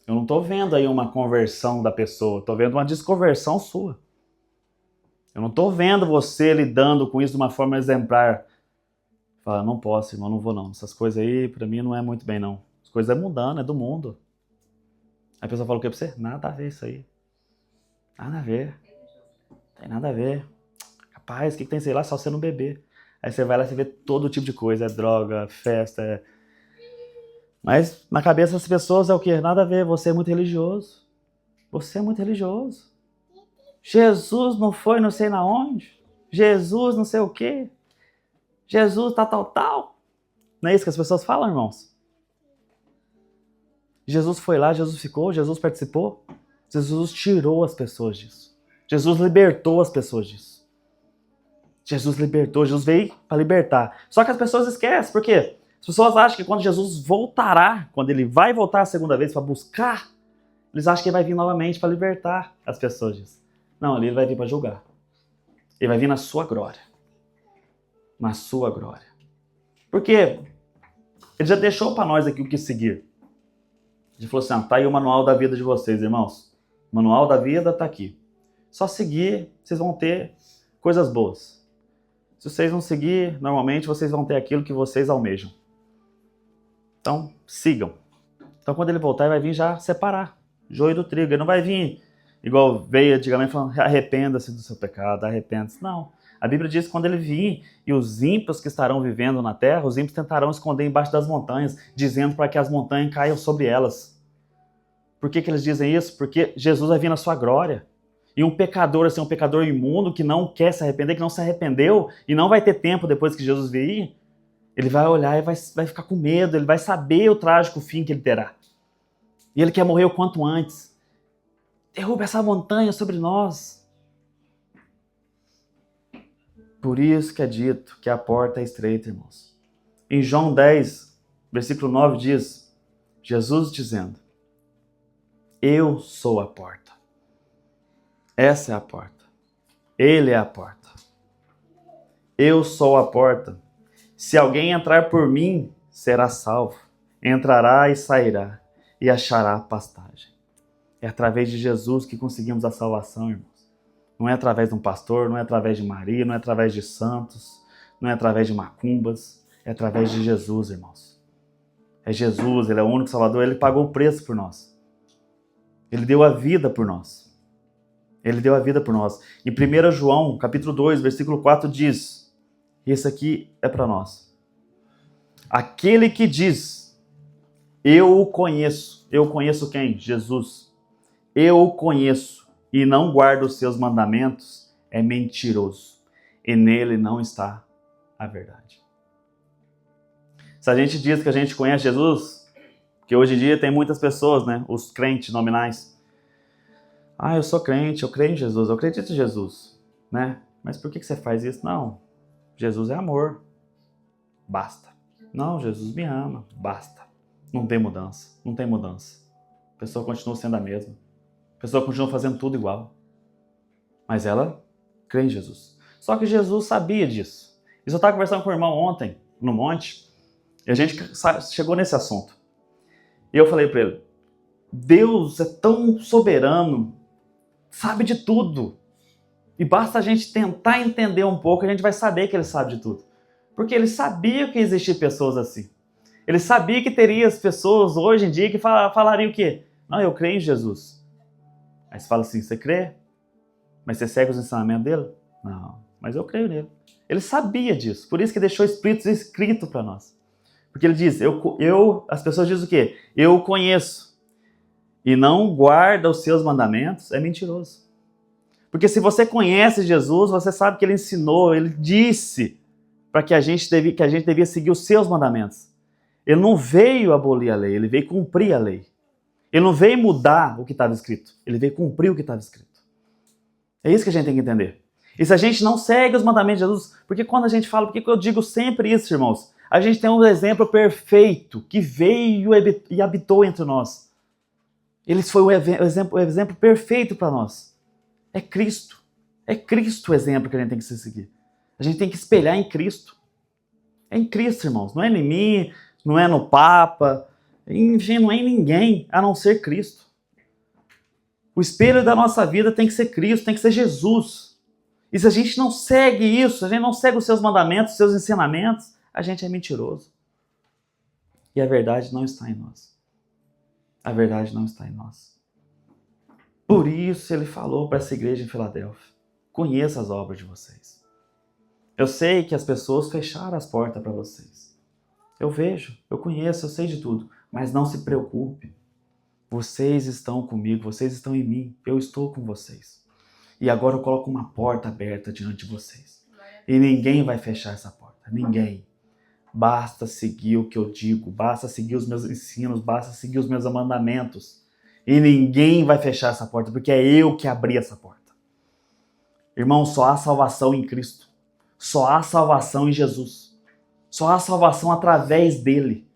Eu não estou vendo aí uma conversão da pessoa, estou vendo uma desconversão sua. Eu não estou vendo você lidando com isso de uma forma exemplar. Fala, não posso, irmão, não vou não. Essas coisas aí, pra mim, não é muito bem, não. As coisas é mundana, é do mundo. Aí a pessoa fala o que pra você? Nada a ver isso aí. Nada a ver. Tem nada a ver. Rapaz, o que tem, sei lá, só você não beber. Aí você vai lá e você vê todo tipo de coisa. É droga, festa. Mas na cabeça das pessoas é o quê? Nada a ver. Você é muito religioso. Você é muito religioso. Jesus não foi não sei na onde. Jesus não sei o quê. Jesus tal. Não é isso que as pessoas falam, irmãos? Jesus foi lá, Jesus ficou, Jesus participou. Jesus tirou as pessoas disso. Jesus libertou as pessoas disso. Jesus libertou, Jesus veio para libertar. Só que as pessoas esquecem, por quê? As pessoas acham que quando Jesus voltará, quando ele vai voltar a segunda vez para buscar, eles acham que ele vai vir novamente para libertar as pessoas disso. Não, ele vai vir para julgar. Ele vai vir na sua glória. Na sua glória. Porque ele já deixou para nós aqui o que seguir. Ele falou assim, tá aí o manual da vida de vocês, irmãos. O manual da vida tá aqui. Só seguir, vocês vão ter coisas boas. Se vocês não seguir, normalmente vocês vão ter aquilo que vocês almejam. Então, sigam. Então, quando ele voltar, ele vai vir já separar joio do trigo. Ele não vai vir igual veio antigamente falando, arrependa-se do seu pecado, arrependa-se. Não. A Bíblia diz que quando ele vir e os ímpios que estarão vivendo na terra, os ímpios tentarão esconder embaixo das montanhas, dizendo para que as montanhas caiam sobre elas. Por que eles dizem isso? Porque Jesus vai vir na sua glória. E um pecador, assim, um pecador imundo que não quer se arrepender, que não se arrependeu e não vai ter tempo depois que Jesus vir, ele vai olhar e vai ficar com medo, ele vai saber o trágico fim que ele terá. E ele quer morrer o quanto antes. Derruba essa montanha sobre nós. Por isso que é dito que a porta é estreita, irmãos. Em João 10, versículo 9 diz, Jesus dizendo, eu sou a porta. Essa é a porta. Ele é a porta. Eu sou a porta. Se alguém entrar por mim, será salvo. Entrará e sairá e achará pastagem. É através de Jesus que conseguimos a salvação, irmãos. Não é através de um pastor, não é através de Maria, não é através de santos, não é através de macumbas, é através de Jesus, irmãos. É Jesus, ele é o único Salvador, ele pagou o preço por nós. Ele deu a vida por nós. Ele deu a vida por nós. Em 1 João, capítulo 2, versículo 4 diz, esse aqui é para nós. Aquele que diz, eu o conheço. Eu conheço quem? Jesus. Eu o conheço e não guardo os seus mandamentos, é mentiroso. E nele não está a verdade. Se a gente diz que a gente conhece Jesus, que hoje em dia tem muitas pessoas, né? Os crentes nominais. Ah, eu sou crente, eu creio em Jesus, eu acredito em Jesus, né? Mas por que você faz isso? Não, Jesus é amor, basta. Não, Jesus me ama, basta. Não tem mudança, não tem mudança. A pessoa continua sendo a mesma. A pessoa continua fazendo tudo igual. Mas ela crê em Jesus. Só que Jesus sabia disso. Eu estava conversando com o irmão ontem, no monte, e a gente chegou nesse assunto. E eu falei para ele, Deus é tão soberano, sabe de tudo. E basta a gente tentar entender um pouco, a gente vai saber que ele sabe de tudo. Porque ele sabia que existiam pessoas assim. Ele sabia que teria as pessoas hoje em dia que falariam o quê? Não, eu creio em Jesus. Aí você fala assim, você crê? Mas você segue os ensinamentos dele? Não, mas eu creio nele. Ele sabia disso, por isso que deixou Espíritos escrito para nós. Porque ele diz, as pessoas dizem o quê? Eu o conheço. E não guarda os seus mandamentos, é mentiroso. Porque se você conhece Jesus, você sabe que ele ensinou, ele disse para que a gente devia seguir os seus mandamentos. Ele não veio abolir a lei, ele veio cumprir a lei. Ele não veio mudar o que estava escrito, ele veio cumprir o que estava escrito. É isso que a gente tem que entender. E se a gente não segue os mandamentos de Jesus, porque quando a gente fala, por que eu digo sempre isso, irmãos? A gente tem um exemplo perfeito que veio e habitou entre nós. Ele foi o exemplo perfeito para nós. É Cristo. É Cristo o exemplo que a gente tem que seguir. A gente tem que espelhar em Cristo. É em Cristo, irmãos. Não é em mim, não é no Papa, enfim, não é em ninguém a não ser Cristo. O espelho da nossa vida tem que ser Cristo, tem que ser Jesus. E se a gente não segue isso, a gente não segue os seus mandamentos, os seus ensinamentos, a gente é mentiroso. E a verdade não está em nós. A verdade não está em nós. Por isso ele falou para essa igreja em Filadélfia, conheça as obras de vocês. Eu sei que as pessoas fecharam as portas para vocês. Eu vejo, eu conheço, eu sei de tudo. Mas não se preocupe. Vocês estão comigo, vocês estão em mim. Eu estou com vocês. E agora eu coloco uma porta aberta diante de vocês. E ninguém vai fechar essa porta. Ninguém. Basta seguir o que eu digo. Basta seguir os meus ensinos. Basta seguir os meus mandamentos. E ninguém vai fechar essa porta, porque é eu que abri essa porta. Irmão, só há salvação em Cristo. Só há salvação em Jesus. Só há salvação através dele.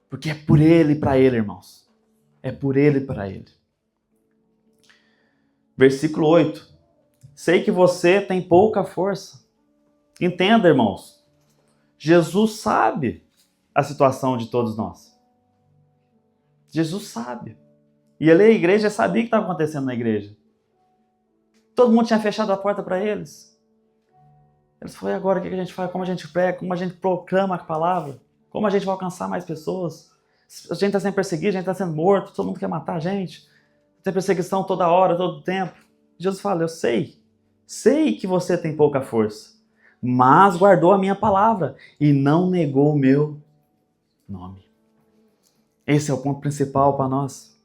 Porque é por ele e para ele, irmãos. É por ele e para ele. Versículo 8. Sei que você tem pouca força. Entenda, irmãos. Jesus sabe a situação de todos nós. Jesus sabe. E ali a igreja sabia o que estava acontecendo na igreja. Todo mundo tinha fechado a porta para eles. Eles falaram, e agora o que a gente faz? Como a gente prega? Como a gente proclama a palavra? Como a gente vai alcançar mais pessoas? A gente está sendo perseguido, a gente está sendo morto, todo mundo quer matar a gente. Tem perseguição toda hora, todo tempo. Jesus fala, eu sei que você tem pouca força, mas guardou a minha palavra e não negou o meu nome. Esse é o ponto principal para nós.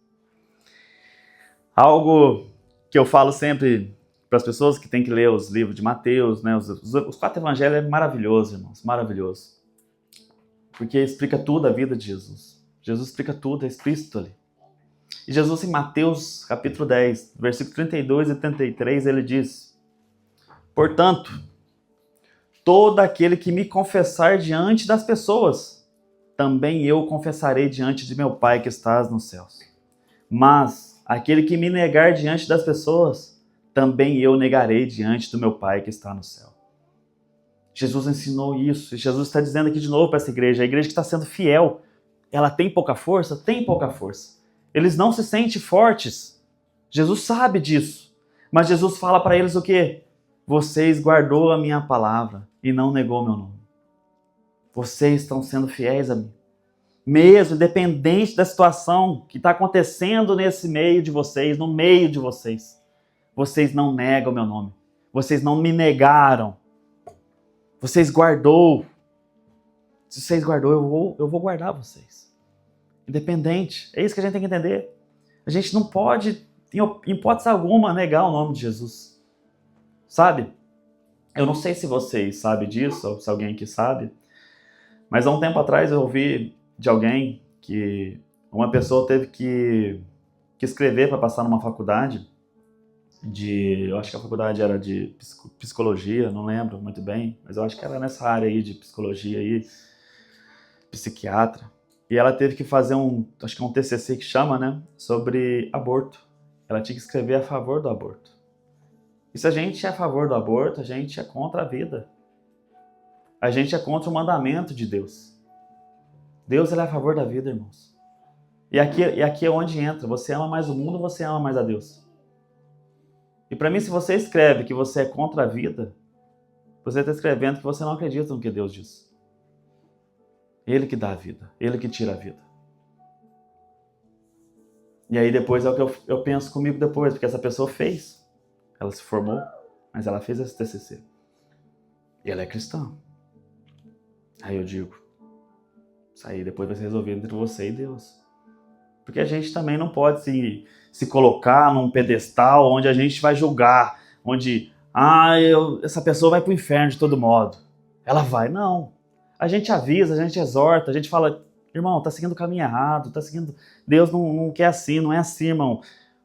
Algo que eu falo sempre para as pessoas que têm que ler os livros de Mateus, né? Os 4 evangelhos é maravilhoso, irmãos, maravilhoso. Porque explica tudo a vida de Jesus. Jesus explica tudo, é explícito ali. E Jesus em Mateus capítulo 10, versículos 32 e 33, ele diz, portanto, todo aquele que me confessar diante das pessoas, também eu confessarei diante de meu Pai que estás nos céus. Mas aquele que me negar diante das pessoas, também eu negarei diante do meu Pai que está no céu. Jesus ensinou isso, e Jesus está dizendo aqui de novo para essa igreja, a igreja que está sendo fiel, ela tem pouca força? Tem pouca força. Eles não se sentem fortes. Jesus sabe disso. Mas Jesus fala para eles o quê? Vocês guardou a minha palavra e não negou meu nome. Vocês estão sendo fiéis a mim. Mesmo, independente da situação que está acontecendo nesse meio de vocês, no meio de vocês. Vocês não negam meu nome. Vocês não me negaram. Vocês guardou. Se vocês guardou, eu vou guardar vocês. Independente. É isso que a gente tem que entender. A gente não pode, em hipótese alguma, negar o nome de Jesus. Sabe? Eu não sei se vocês sabem disso, ou se alguém aqui sabe, mas há um tempo atrás eu ouvi de alguém que uma pessoa teve que escrever para passar numa faculdade eu acho que a faculdade era de psicologia, não lembro muito bem, mas eu acho que era nessa área aí de psicologia aí, psiquiatra. E ela teve que fazer acho que é um TCC que chama, né, sobre aborto. Ela tinha que escrever a favor do aborto. E se a gente é a favor do aborto, a gente é contra a vida. A gente é contra o mandamento de Deus. Deus ele é a favor da vida, irmãos. E aqui é onde entra. Você ama mais o mundo ou você ama mais a Deus? E para mim, se você escreve que você é contra a vida, você está escrevendo que você não acredita no que Deus diz. Ele que dá a vida. Ele que tira a vida. E aí depois é o que eu penso comigo depois, porque essa pessoa fez. Ela se formou, mas ela fez esse TCC. E ela é cristã. Aí eu digo, isso aí depois vai ser resolvido entre você e Deus. Porque a gente também não pode se colocar num pedestal onde a gente vai julgar, onde, essa pessoa vai para o inferno de todo modo. Ela vai, não. A gente avisa, a gente exorta, a gente fala, irmão, tá seguindo o caminho errado, tá seguindo... Deus não quer assim, não é assim, irmão.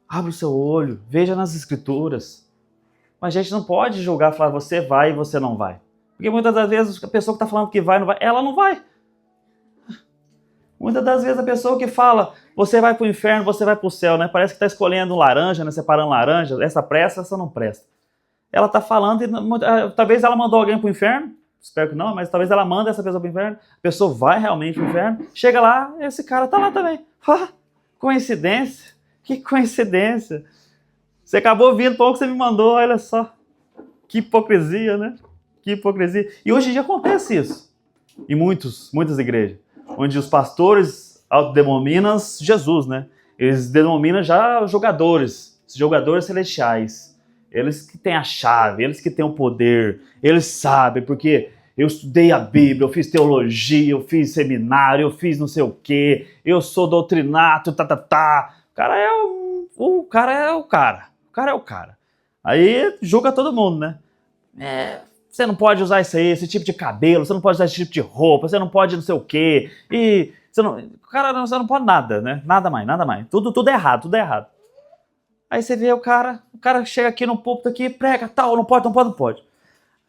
Abre o seu olho, veja nas escrituras. Mas a gente não pode julgar, falar, você vai e você não vai. Porque muitas das vezes a pessoa que está falando que vai, não vai, ela não vai. Muitas das vezes a pessoa que fala, você vai para o inferno, você vai para o céu, né? Parece que está escolhendo laranja, né? Separando laranja, essa presta, essa não presta. Ela está falando, talvez ela mandou alguém para o inferno, espero que não, mas talvez ela manda essa pessoa para o inferno, a pessoa vai realmente para o inferno, chega lá, esse cara está lá também. Coincidência? Que coincidência. Você acabou vindo para o que você me mandou, olha só. Que hipocrisia, né? Que hipocrisia. E hoje em dia acontece isso. Em muitas igrejas. Onde os pastores autodenominam Jesus, né? Eles denominam já jogadores celestiais. Eles que têm a chave, eles que têm o poder, eles sabem, porque eu estudei a Bíblia, eu fiz teologia, eu fiz seminário, eu fiz não sei o quê, eu sou doutrinato, O cara é o cara. O cara é o cara. Aí julga todo mundo, né? Você não pode usar isso aí, esse tipo de cabelo, você não pode usar esse tipo de roupa, você não pode não sei o quê. E você não pode nada, né? Nada mais. Tudo é errado, tudo é errado. Aí você vê o cara chega aqui no púlpito aqui, prega, tal, não pode.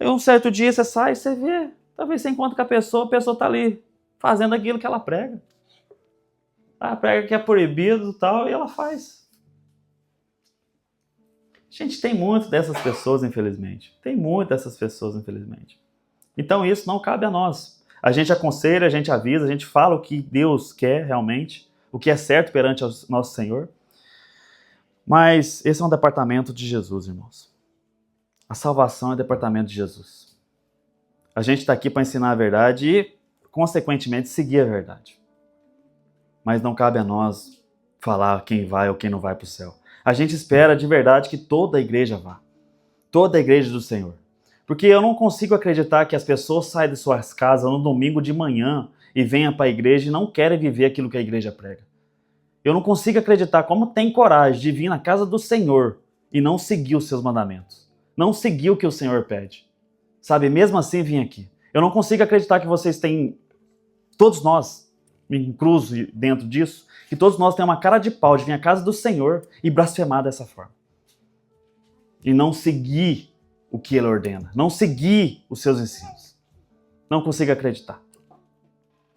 Aí um certo dia você sai, você vê, talvez você encontre com a pessoa tá ali fazendo aquilo que ela prega. Ela prega que é proibido e tal, e ela faz. Gente, tem muito dessas pessoas, infelizmente. Então isso não cabe a nós. A gente aconselha, a gente avisa, a gente fala o que Deus quer realmente, o que é certo perante o nosso Senhor. Mas esse é um departamento de Jesus, irmãos. A salvação é o departamento de Jesus. A gente está aqui para ensinar a verdade e, consequentemente, seguir a verdade. Mas não cabe a nós falar quem vai ou quem não vai para o céu. A gente espera de verdade que toda a igreja vá. Toda a igreja do Senhor. Porque eu não consigo acreditar que as pessoas saem de suas casas no domingo de manhã e venham para a igreja e não querem viver aquilo que a igreja prega. Eu não consigo acreditar como tem coragem de vir na casa do Senhor e não seguir os seus mandamentos. Não seguir o que o Senhor pede. Sabe, mesmo assim vim aqui. Eu não consigo acreditar que vocês têm, todos nós, me incluso dentro disso, que todos nós temos uma cara de pau de vir à casa do Senhor e blasfemar dessa forma. E não seguir o que Ele ordena. Não seguir os seus ensinos. Não consigo acreditar.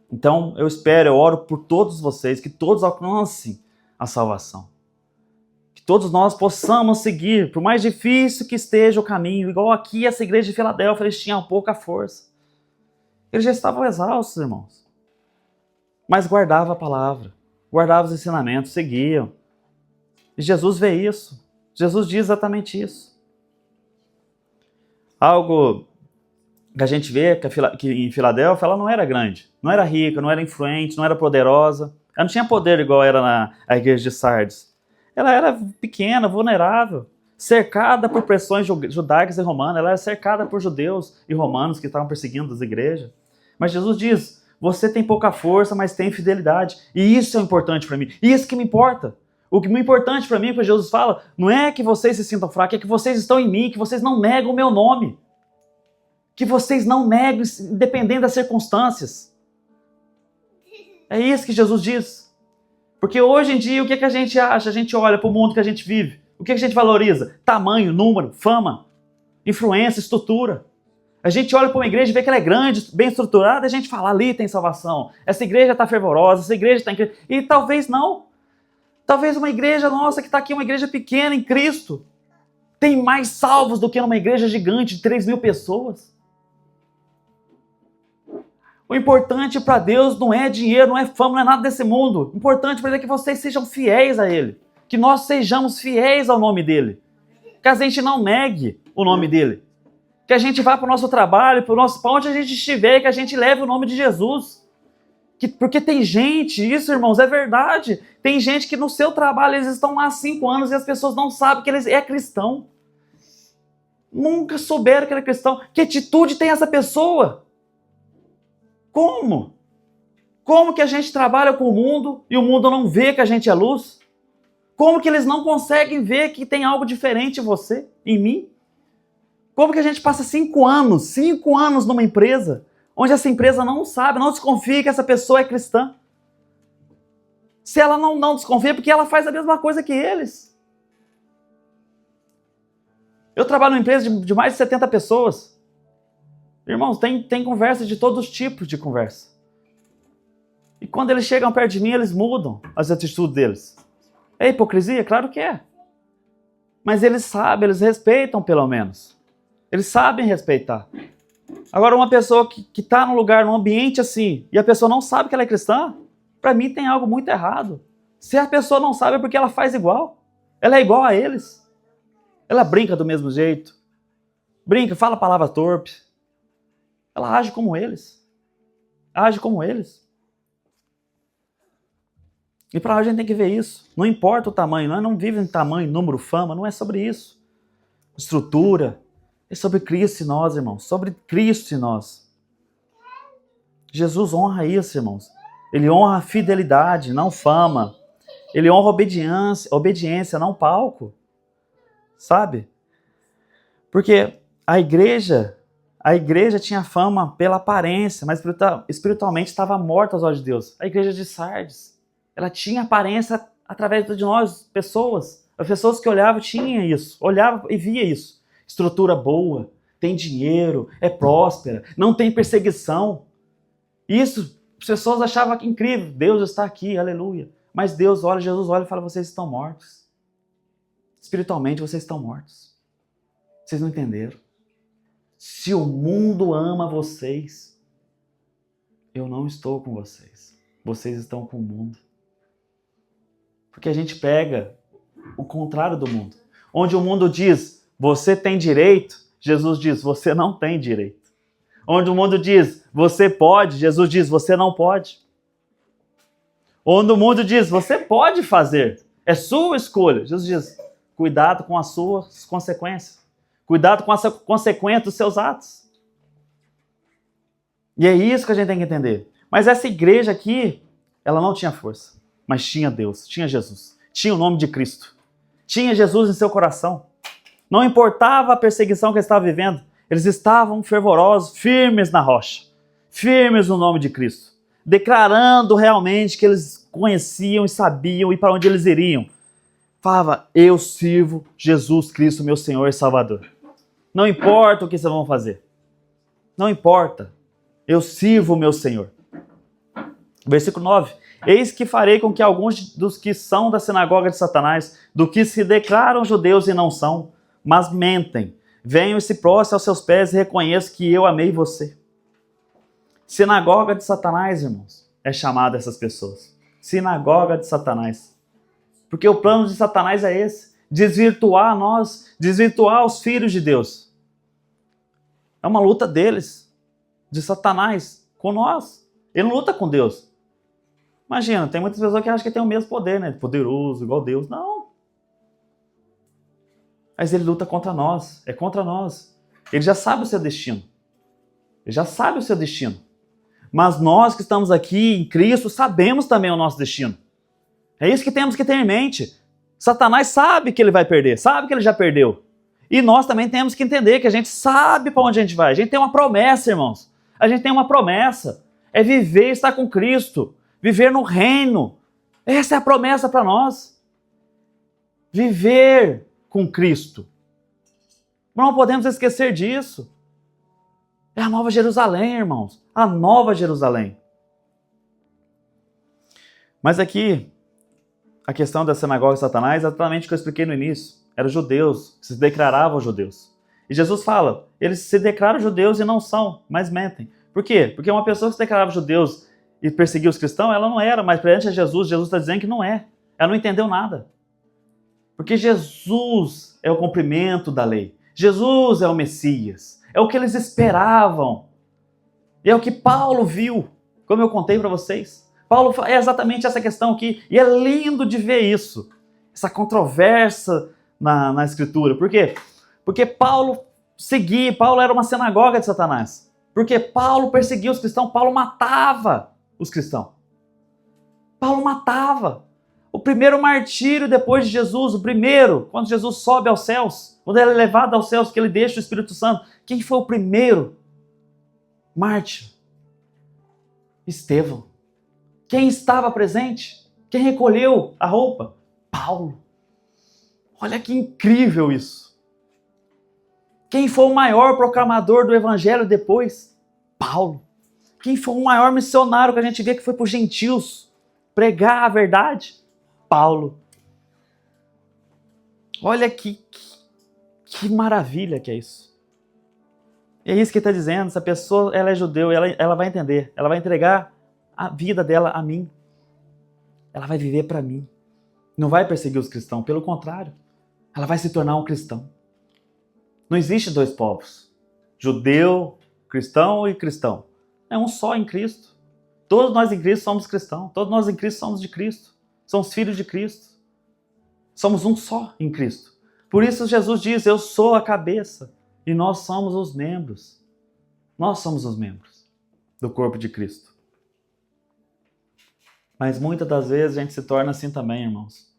Então, eu espero, eu oro por todos vocês, que todos alcancem a salvação. Que todos nós possamos seguir, por mais difícil que esteja o caminho, igual aqui essa igreja de Filadélfia, eles tinham pouca força. Eles já estavam exaustos, irmãos. Mas guardavam a palavra, guardavam os ensinamentos, seguiam. E Jesus vê isso. Jesus diz exatamente isso. Algo que a gente vê que em Filadélfia ela não era grande, não era rica, não era influente, não era poderosa. Ela não tinha poder igual era na igreja de Sardes. Ela era pequena, vulnerável, cercada por pressões judaicas e romanas. Ela era cercada por judeus e romanos que estavam perseguindo as igrejas. Mas Jesus diz, você tem pouca força, mas tem fidelidade. E isso é importante para mim. Isso que me importa. O que é importante para mim, que Jesus fala, não é que vocês se sintam fracos, é que vocês estão em mim, que vocês não negam o meu nome. Que vocês não neguem, dependendo das circunstâncias. É isso que Jesus diz. Porque hoje em dia, o que a gente acha? A gente olha para o mundo que a gente vive. O que a gente valoriza? Tamanho, número, fama, influência, estrutura. A gente olha para uma igreja e vê que ela é grande, bem estruturada, e a gente fala, ali tem salvação. Essa igreja está fervorosa, essa igreja está incrível. E talvez não. Talvez uma igreja nossa que está aqui, uma igreja pequena em Cristo, tem mais salvos do que numa igreja gigante de 3.000 pessoas. O importante para Deus não é dinheiro, não é fama, não é nada desse mundo. O importante para Ele é que vocês sejam fiéis a Ele. Que nós sejamos fiéis ao nome dEle. Que a gente não negue o nome dEle. Que a gente vá para o nosso trabalho, para onde a gente estiver, que a gente leve o nome de Jesus. Porque tem gente, isso irmãos, é verdade. Tem gente que no seu trabalho eles estão lá há 5 anos e as pessoas não sabem que ele é cristão. Nunca souberam que ele é cristão. Que atitude tem essa pessoa? Como? Como que a gente trabalha com o mundo e o mundo não vê que a gente é luz? Como que eles não conseguem ver que tem algo diferente em você, em mim? Como que a gente passa 5 anos numa empresa, onde essa empresa não sabe, não desconfia que essa pessoa é cristã? Se ela não desconfia, é porque ela faz a mesma coisa que eles. Eu trabalho numa empresa de mais de 70 pessoas. Irmãos, tem conversa de todos os tipos de conversa. E quando eles chegam perto de mim, eles mudam as atitudes deles. É hipocrisia? Claro que é. Mas eles sabem, eles respeitam pelo menos. Eles sabem respeitar. Agora, uma pessoa que está num lugar, num ambiente assim, e a pessoa não sabe que ela é cristã, para mim tem algo muito errado. Se a pessoa não sabe é porque ela faz igual. Ela é igual a eles. Ela brinca do mesmo jeito. Brinca, fala palavra torpe. Ela age como eles. Age como eles. E para a gente tem que ver isso. Não importa o tamanho, não vive em tamanho, número, fama, não é sobre isso. Estrutura. É sobre Cristo em nós, irmãos. Sobre Cristo em nós. Jesus honra isso, irmãos. Ele honra a fidelidade, não fama. Ele honra a obediência, não palco. Sabe? Porque a igreja tinha fama pela aparência, mas espiritualmente estava morta aos olhos de Deus. A igreja de Sardes, ela tinha aparência através de nós, pessoas. As pessoas que olhavam tinham isso, olhavam e via isso. Estrutura boa, tem dinheiro, é próspera, não tem perseguição. Isso, as pessoas achavam incrível. Deus está aqui, aleluia. Mas Deus olha, Jesus olha e fala, vocês estão mortos. Espiritualmente vocês estão mortos. Vocês não entenderam. Se o mundo ama vocês, eu não estou com vocês. Vocês estão com o mundo. Porque a gente pega o contrário do mundo. Onde o mundo diz, você tem direito, Jesus diz, você não tem direito. Onde o mundo diz, você pode, Jesus diz, você não pode. Onde o mundo diz, você pode fazer, é sua escolha. Jesus diz, cuidado com as suas consequências. Cuidado com a consequência dos seus atos. E é isso que a gente tem que entender. Mas essa igreja aqui, ela não tinha força, mas tinha Deus, tinha Jesus, tinha o nome de Cristo, tinha Jesus em seu coração. Não importava a perseguição que eles estavam vivendo, eles estavam fervorosos, firmes na rocha, firmes no nome de Cristo, declarando realmente que eles conheciam e sabiam e para onde eles iriam. Falava, eu sirvo Jesus Cristo, meu Senhor e Salvador. Não importa o que vocês vão fazer, não importa, eu sirvo o meu Senhor. Versículo 9. Eis que farei com que alguns dos que são da sinagoga de Satanás, do que se declaram judeus e não são, mas mentem, venham e se prostrem aos seus pés e reconheçam que eu amei você. Sinagoga de Satanás, irmãos, é chamada essas pessoas. Sinagoga de Satanás. Porque o plano de Satanás é esse, desvirtuar nós, desvirtuar os filhos de Deus. É uma luta deles, de Satanás, com nós. Ele não luta com Deus. Imagina, tem muitas pessoas que acham que tem o mesmo poder, né? Poderoso, igual Deus. Não. Mas ele luta contra nós. É contra nós. Ele já sabe o seu destino. Ele já sabe o seu destino. Mas nós que estamos aqui em Cristo sabemos também o nosso destino. É isso que temos que ter em mente. Satanás sabe que ele vai perder. Sabe que ele já perdeu. E nós também temos que entender que a gente sabe para onde a gente vai. A gente tem uma promessa, irmãos. A gente tem uma promessa. É viver e estar com Cristo. Viver no reino. Essa é a promessa para nós. Viver com Cristo. Não podemos esquecer disso. É a Nova Jerusalém, irmãos. A Nova Jerusalém. Mas aqui, a questão da sinagoga de Satanás é exatamente o que eu expliquei no início. Eram judeus, que se declaravam judeus. E Jesus fala, eles se declaram judeus e não são, mas mentem. Por quê? Porque uma pessoa que se declarava judeus e perseguia os cristãos, ela não era, mas perante a Jesus, Jesus está dizendo que não é. Ela não entendeu nada. Porque Jesus é o cumprimento da lei. Jesus é o Messias. É o que eles esperavam. E é o que Paulo viu, como eu contei para vocês. Paulo é exatamente essa questão aqui. E é lindo de ver isso. Essa controvérsia na Escritura. Por quê? Porque Paulo era uma sinagoga de Satanás. Porque Paulo perseguia os cristãos, Paulo matava os cristãos. Paulo matava. O primeiro martírio depois de Jesus, o primeiro, quando Jesus sobe aos céus, quando ele é levado aos céus, que ele deixa o Espírito Santo, quem foi o primeiro mártir? Estevão. Quem estava presente? Quem recolheu a roupa? Paulo. Olha que incrível isso. Quem foi o maior proclamador do evangelho depois? Paulo. Quem foi o maior missionário que a gente vê que foi para os gentios pregar a verdade? Paulo. Olha que maravilha que é isso. E é isso que ele está dizendo, essa pessoa ela é judeu, ela vai entender, ela vai entregar a vida dela a mim. Ela vai viver para mim. Não vai perseguir os cristãos, pelo contrário, ela vai se tornar um cristão. Não existe dois povos, judeu, cristão e cristão. É um só em Cristo. Todos nós em Cristo somos cristãos, todos nós em Cristo somos de Cristo. Somos filhos de Cristo. Somos um só em Cristo. Por isso Jesus diz, eu sou a cabeça e nós somos os membros. Nós somos os membros do corpo de Cristo. Mas muitas das vezes a gente se torna assim também, irmãos.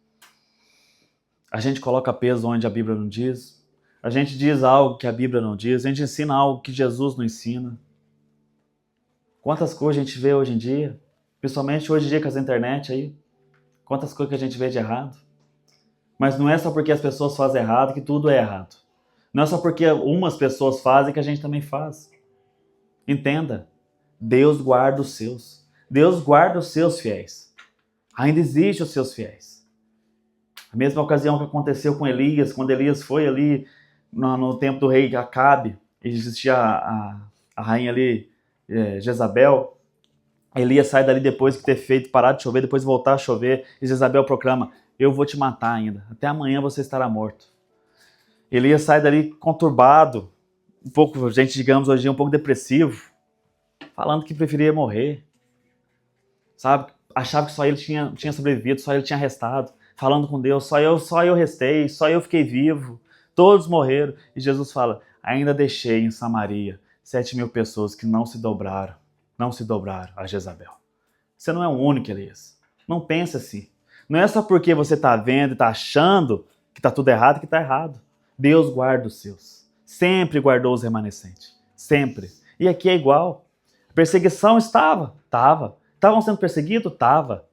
A gente coloca peso onde a Bíblia não diz. A gente diz algo que a Bíblia não diz. A gente ensina algo que Jesus não ensina. Quantas coisas a gente vê hoje em dia, principalmente hoje em dia com as internet aí. Quantas coisas que a gente vê de errado. Mas não é só porque as pessoas fazem errado que tudo é errado. Não é só porque umas pessoas fazem que a gente também faz. Entenda. Deus guarda os seus. Deus guarda os seus fiéis. Ainda existe os seus fiéis. A mesma ocasião que aconteceu com Elias, quando Elias foi ali no tempo do rei Acabe, existia a rainha ali, Jezabel. Elias sai dali depois de ter parado de chover, depois voltar a chover, e Jezabel proclama, eu vou te matar ainda, até amanhã você estará morto. Elias sai dali conturbado, um pouco, gente, digamos, hoje em dia um pouco depressivo, falando que preferia morrer, sabe? Achava que só ele tinha sobrevivido, só ele tinha restado, falando com Deus, só eu restei, só eu fiquei vivo, todos morreram. E Jesus fala, ainda deixei em Samaria 7.000 pessoas que não se dobraram a Jezabel. Você não é o único, Elias. Não pense assim. Não é só porque você está vendo e está achando que está tudo errado que está errado. Deus guarda os seus. Sempre guardou os remanescentes. Sempre. E aqui é igual. A perseguição estava? Estava. Estavam sendo perseguidos? Estava.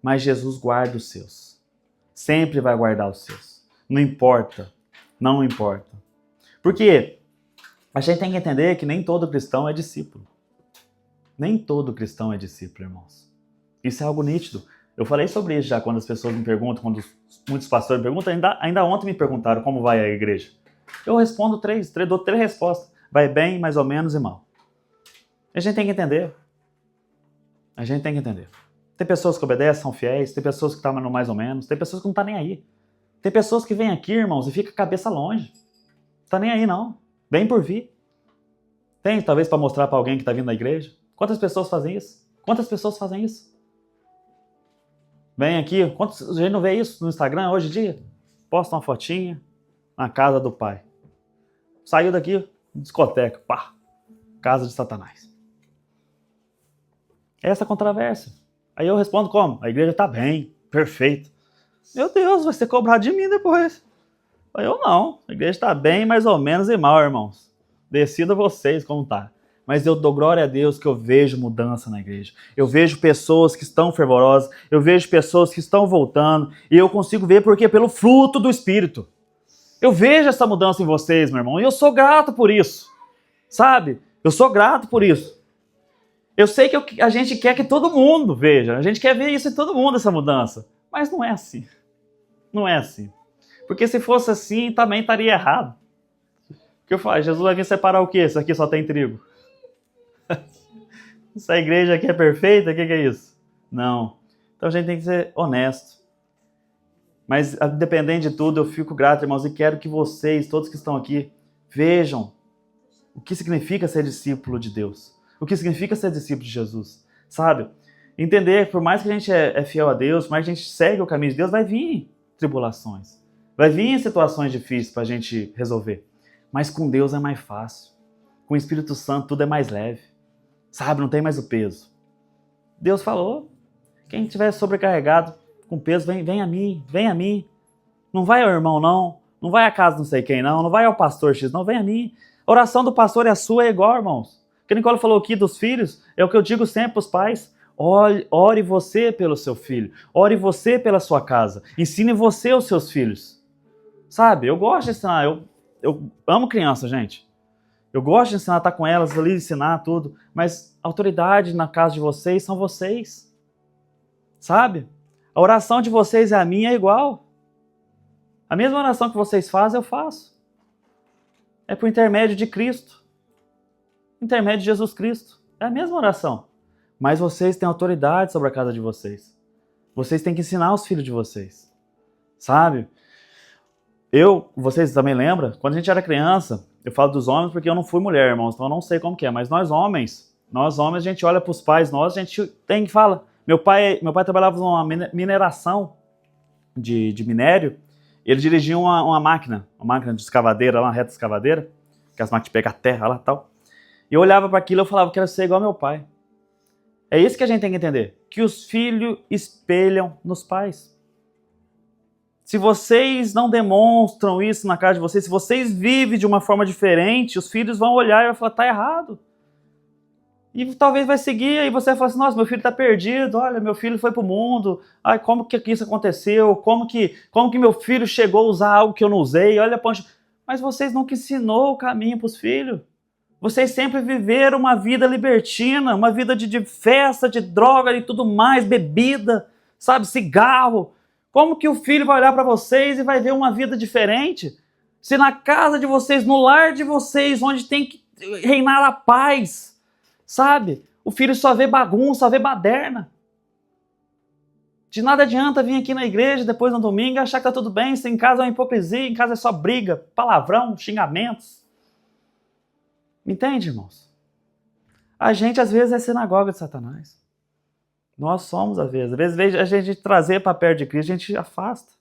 Mas Jesus guarda os seus. Sempre vai guardar os seus. Não importa. Não importa. Porque a gente tem que entender que nem todo cristão é discípulo. Nem todo cristão é discípulo, irmãos. Isso é algo nítido. Eu falei sobre isso já quando as pessoas me perguntam, quando muitos pastores me perguntam. Ainda ontem me perguntaram como vai a igreja. Eu respondo dou três respostas. Vai bem, mais ou menos e mal. A gente tem que entender. A gente tem que entender. Tem pessoas que obedecem, são fiéis. Tem pessoas que estão no mais ou menos. Tem pessoas que não estão nem aí. Tem pessoas que vêm aqui, irmãos, e fica a cabeça longe. Não está nem aí, não. Vem por vir. Tem, talvez, para mostrar para alguém que está vindo da igreja. Quantas pessoas fazem isso? Quantas pessoas fazem isso? Vem aqui, a gente não vê isso no Instagram hoje em dia? Posta uma fotinha na casa do pai. Saiu daqui, discoteca, pá, casa de Satanás. Essa é a controvérsia. Aí eu respondo como? A igreja está bem, perfeito. Meu Deus, vai ser cobrado de mim depois. Eu não, a igreja está bem, mais ou menos e mal, irmãos. Decida vocês como tá. Mas eu dou glória a Deus que eu vejo mudança na igreja. Eu vejo pessoas que estão fervorosas, eu vejo pessoas que estão voltando, e eu consigo ver porque pelo fruto do Espírito. Eu vejo essa mudança em vocês, meu irmão, e eu sou grato por isso. Sabe? Eu sou grato por isso. Eu sei que a gente quer que todo mundo veja, a gente quer ver isso em todo mundo, essa mudança. Mas não é assim. Não é assim. Porque se fosse assim, também estaria errado. Porque eu falo, Jesus vai vir separar o quê? Isso aqui só tem trigo. Essa igreja aqui é perfeita? O que é isso? Não. Então a gente tem que ser honesto. Mas, dependendo de tudo, eu fico grato, irmãos, e quero que vocês, todos que estão aqui, vejam o que significa ser discípulo de Deus. O que significa ser discípulo de Jesus. Sabe? Entender, por mais que a gente é fiel a Deus, por mais que a gente segue o caminho de Deus, vai vir tribulações. Vai vir situações difíceis para a gente resolver. Mas com Deus é mais fácil. Com o Espírito Santo tudo é mais leve. Sabe, não tem mais o peso. Deus falou, quem estiver sobrecarregado com peso, vem a mim, vem a mim. Não vai ao irmão, não. Não vai à casa não sei quem, não. Não vai ao pastor X, não. Vem a mim. A oração do pastor e a sua é igual, irmãos. O que a Nicole falou aqui dos filhos, é o que eu digo sempre para os pais. Ore você pelo seu filho. Ore você pela sua casa. Ensine você os seus filhos. Sabe, eu gosto de ensinar. Eu amo criança, gente. Eu gosto de ensinar, estar com elas ali, ensinar tudo, mas a autoridade na casa de vocês são vocês. Sabe? A oração de vocês e a minha é igual. A mesma oração que vocês fazem, eu faço. É por intermédio de Cristo. Intermédio de Jesus Cristo. É a mesma oração. Mas vocês têm autoridade sobre a casa de vocês. Vocês têm que ensinar os filhos de vocês. Sabe? Vocês também lembram? Quando a gente era criança, eu falo dos homens porque eu não fui mulher, irmãos, então eu não sei como que é, mas nós homens, a gente olha para os pais nossos, a gente tem que falar. Meu pai trabalhava numa mineração de minério, ele dirigia uma máquina de escavadeira, uma reta escavadeira, que as máquinas pegam a terra lá e tal, e eu olhava para aquilo e eu falava, quero ser igual ao meu pai. É isso que a gente tem que entender, que os filhos espelham nos pais. Se vocês não demonstram isso na casa de vocês, se vocês vivem de uma forma diferente, os filhos vão olhar e vão falar, tá errado. E talvez vai seguir, e você vai falar assim, nossa, meu filho está perdido, olha, meu filho foi para o mundo, ai, como que isso aconteceu, como que meu filho chegou a usar algo que eu não usei, olha, mas vocês nunca ensinou o caminho para os filhos. Vocês sempre viveram uma vida libertina, uma vida de festa, de droga e tudo mais, bebida, sabe, cigarro. Como que o filho vai olhar para vocês e vai ver uma vida diferente? Se na casa de vocês, no lar de vocês, onde tem que reinar a paz, sabe? O filho só vê bagunça, só vê baderna. De nada adianta vir aqui na igreja depois no domingo e achar que tá tudo bem, se em casa é uma hipocrisia, em casa é só briga, palavrão, xingamentos. Entende, irmãos? A gente, às vezes, é sinagoga de Satanás. Nós somos, às vezes. Às vezes, a gente trazer para perto de Cristo, a gente afasta.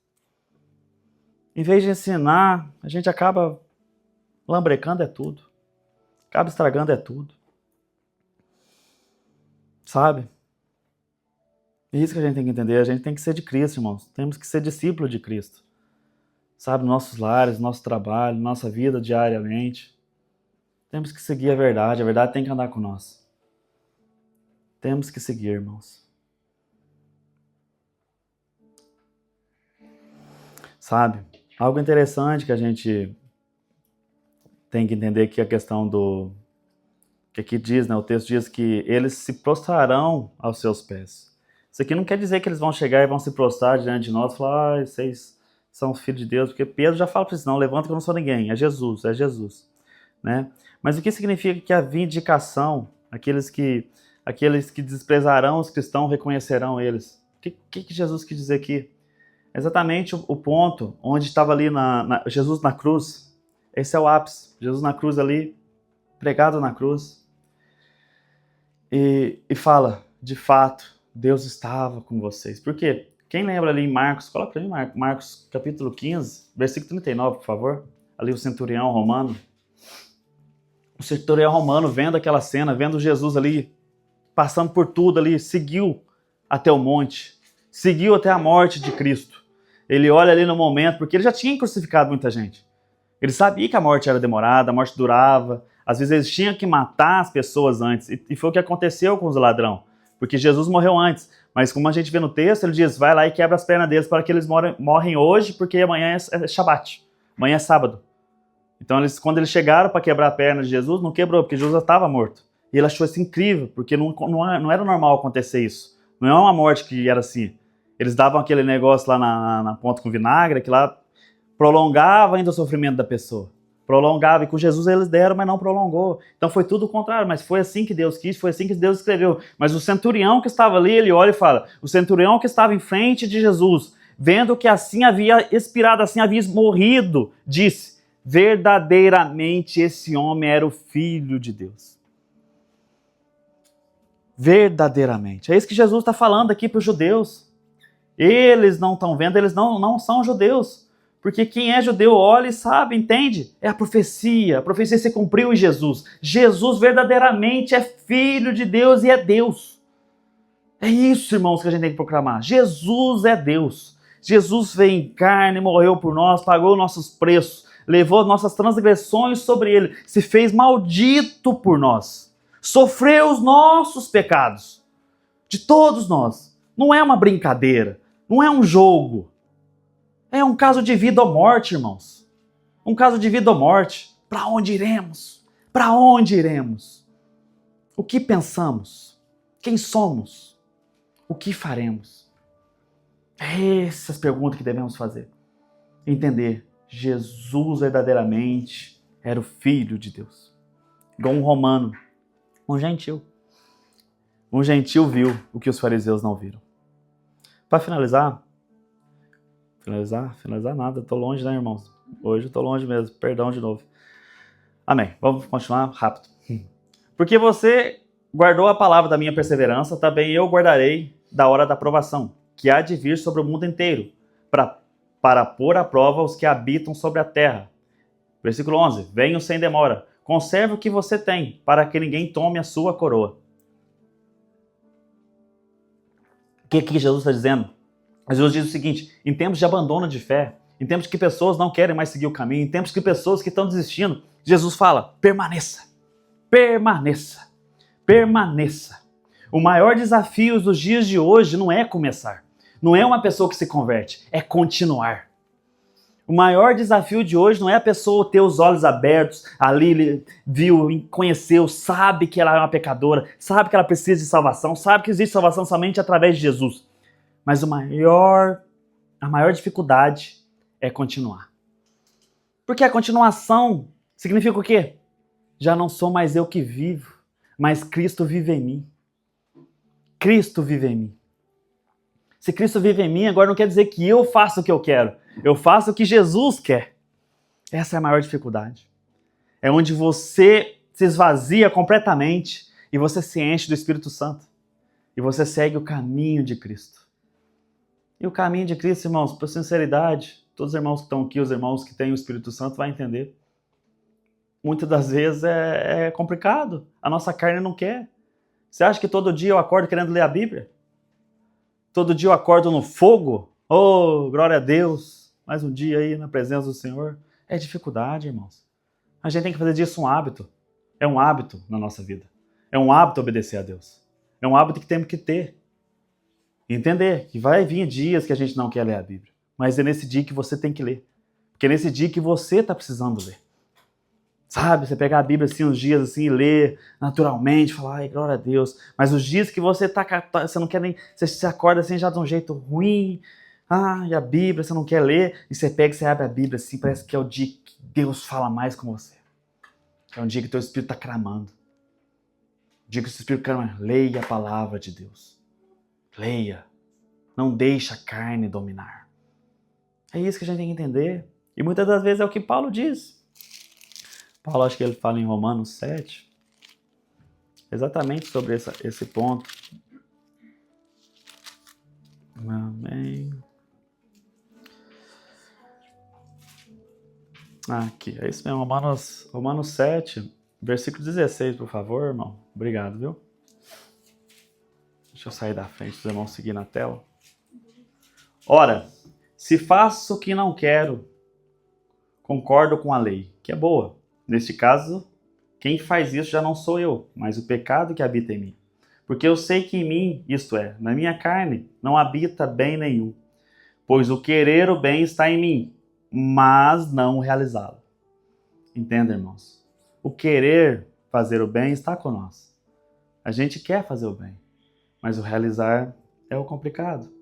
Em vez de ensinar, a gente acaba lambrecando tudo. Acaba estragando tudo. Sabe? É isso que a gente tem que entender. A gente tem que ser de Cristo, irmãos. Temos que ser discípulo de Cristo. Sabe? Nossos lares, nosso trabalho, nossa vida diariamente. Temos que seguir a verdade tem que andar com nós. Temos que seguir, irmãos. Sabe? Algo interessante que a gente tem que entender que a questão do... que aqui diz, né? O texto diz que eles se prostrarão aos seus pés. Isso aqui não quer dizer que eles vão chegar e vão se prostrar diante de nós e falar, vocês são filhos de Deus, porque Pedro já fala para eles, não, levanta que eu não sou ninguém, é Jesus, né? Mas o que significa que a vindicação, aqueles que desprezarão os cristãos reconhecerão eles? O que Jesus quis dizer aqui? Exatamente o ponto onde estava ali Jesus na cruz. Esse é o ápice. Jesus na cruz ali, pregado na cruz. E fala, de fato, Deus estava com vocês. Por quê? Quem lembra ali em Marcos, coloca para mim Marcos capítulo 15, versículo 39, por favor. Ali o centurião romano. O centurião romano vendo aquela cena, vendo Jesus ali, passando por tudo ali, seguiu até o monte, seguiu até a morte de Cristo. Ele olha ali no momento, porque ele já tinha crucificado muita gente. Ele sabia que a morte era demorada, a morte durava. Às vezes eles tinham que matar as pessoas antes. E foi o que aconteceu com os ladrões. Porque Jesus morreu antes. Mas como a gente vê no texto, ele diz, vai lá e quebra as pernas deles para que eles morrem hoje, porque amanhã é Shabat. Amanhã é sábado. Então quando eles chegaram para quebrar a perna de Jesus, não quebrou, porque Jesus já estava morto. E ele achou isso incrível, porque não era normal acontecer isso. Não é uma morte que era assim. Eles davam aquele negócio lá na ponta com vinagre, que lá prolongava ainda o sofrimento da pessoa. Prolongava, e com Jesus eles deram, mas não prolongou. Então foi tudo o contrário, mas foi assim que Deus quis, foi assim que Deus escreveu. Mas o centurião que estava ali, ele olha e fala, o centurião que estava em frente de Jesus, vendo que assim havia expirado, assim havia morrido, disse, verdadeiramente esse homem era o Filho de Deus. Verdadeiramente. É isso que Jesus está falando aqui para os judeus. Eles não estão vendo, eles não são judeus. Porque quem é judeu olha e sabe, entende? É a profecia se cumpriu em Jesus. Jesus verdadeiramente é Filho de Deus e é Deus. É isso, irmãos, que a gente tem que proclamar. Jesus é Deus. Jesus veio em carne, morreu por nós, pagou nossos preços, levou nossas transgressões sobre ele, se fez maldito por nós, sofreu os nossos pecados, de todos nós. Não é uma brincadeira, não é um jogo. É um caso de vida ou morte, irmãos. Um caso de vida ou morte. Para onde iremos? Para onde iremos? O que pensamos? Quem somos? O que faremos? Essas perguntas que devemos fazer. Entender. Jesus verdadeiramente era o Filho de Deus. Igual um romano. Um gentil. Um gentil viu o que os fariseus não viram. Para finalizar nada, tô longe, né, irmãos? Hoje eu tô longe mesmo, perdão de novo. Amém, vamos continuar rápido. Porque você guardou a palavra da minha perseverança, também eu guardarei da hora da provação, que há de vir sobre o mundo inteiro, para pôr à prova os que habitam sobre a terra. Versículo 11, venham sem demora, conserve o que você tem, para que ninguém tome a sua coroa. O que Jesus está dizendo? Jesus diz o seguinte, em tempos de abandono de fé, em tempos que pessoas não querem mais seguir o caminho, em tempos que pessoas que estão desistindo, Jesus fala, permaneça, permaneça, permaneça. O maior desafio dos dias de hoje não é começar, não é uma pessoa que se converte, é continuar. O maior desafio de hoje não é a pessoa ter os olhos abertos, ali viu, conheceu, sabe que ela é uma pecadora, sabe que ela precisa de salvação, sabe que existe salvação somente através de Jesus. Mas a maior dificuldade é continuar. Porque a continuação significa o quê? Já não sou mais eu que vivo, mas Cristo vive em mim. Cristo vive em mim. Se Cristo vive em mim, agora não quer dizer que eu faço o que eu quero. Eu faço o que Jesus quer. Essa é a maior dificuldade. É onde você se esvazia completamente e você se enche do Espírito Santo. E você segue o caminho de Cristo. E o caminho de Cristo, irmãos, por sinceridade, todos os irmãos que estão aqui, os irmãos que têm o Espírito Santo, vão entender. Muitas das vezes é complicado. A nossa carne não quer. Você acha que todo dia eu acordo querendo ler a Bíblia? Todo dia eu acordo no fogo? Oh, glória a Deus! Mais um dia aí na presença do Senhor. É dificuldade, irmãos. A gente tem que fazer disso um hábito. É um hábito na nossa vida. É um hábito obedecer a Deus. É um hábito que temos que ter. Entender que vai vir dias que a gente não quer ler a Bíblia. Mas é nesse dia que você tem que ler. Porque é nesse dia que você está precisando ler. Sabe, você pegar a Bíblia assim, uns dias assim, e ler naturalmente, falar, ai, glória a Deus. Mas os dias que você você não quer nem, você se acorda assim já de um jeito ruim, e a Bíblia, você não quer ler, e você pega e você abre a Bíblia assim, parece que é o dia que Deus fala mais com você. É um dia que teu espírito está clamando. O dia que o seu espírito clama, leia a palavra de Deus. Leia. Não deixe a carne dominar. É isso que a gente tem que entender. E muitas das vezes é o que Paulo diz. Paulo, acho que ele fala em Romanos 7, exatamente sobre esse ponto. Amém. Aqui, é isso mesmo, Romanos 7, versículo 16, por favor, irmão. Obrigado, viu? Deixa eu sair da frente, os irmãos seguir na tela. Ora, se faço o que não quero, concordo com a lei, que é boa. Neste caso, quem faz isso já não sou eu, mas o pecado que habita em mim. Porque eu sei que em mim, isto é, na minha carne, não habita bem nenhum. Pois o querer o bem está em mim, mas não o realizá-lo. Entenda, irmãos? O querer fazer o bem está com nós. A gente quer fazer o bem, mas o realizar é o complicado.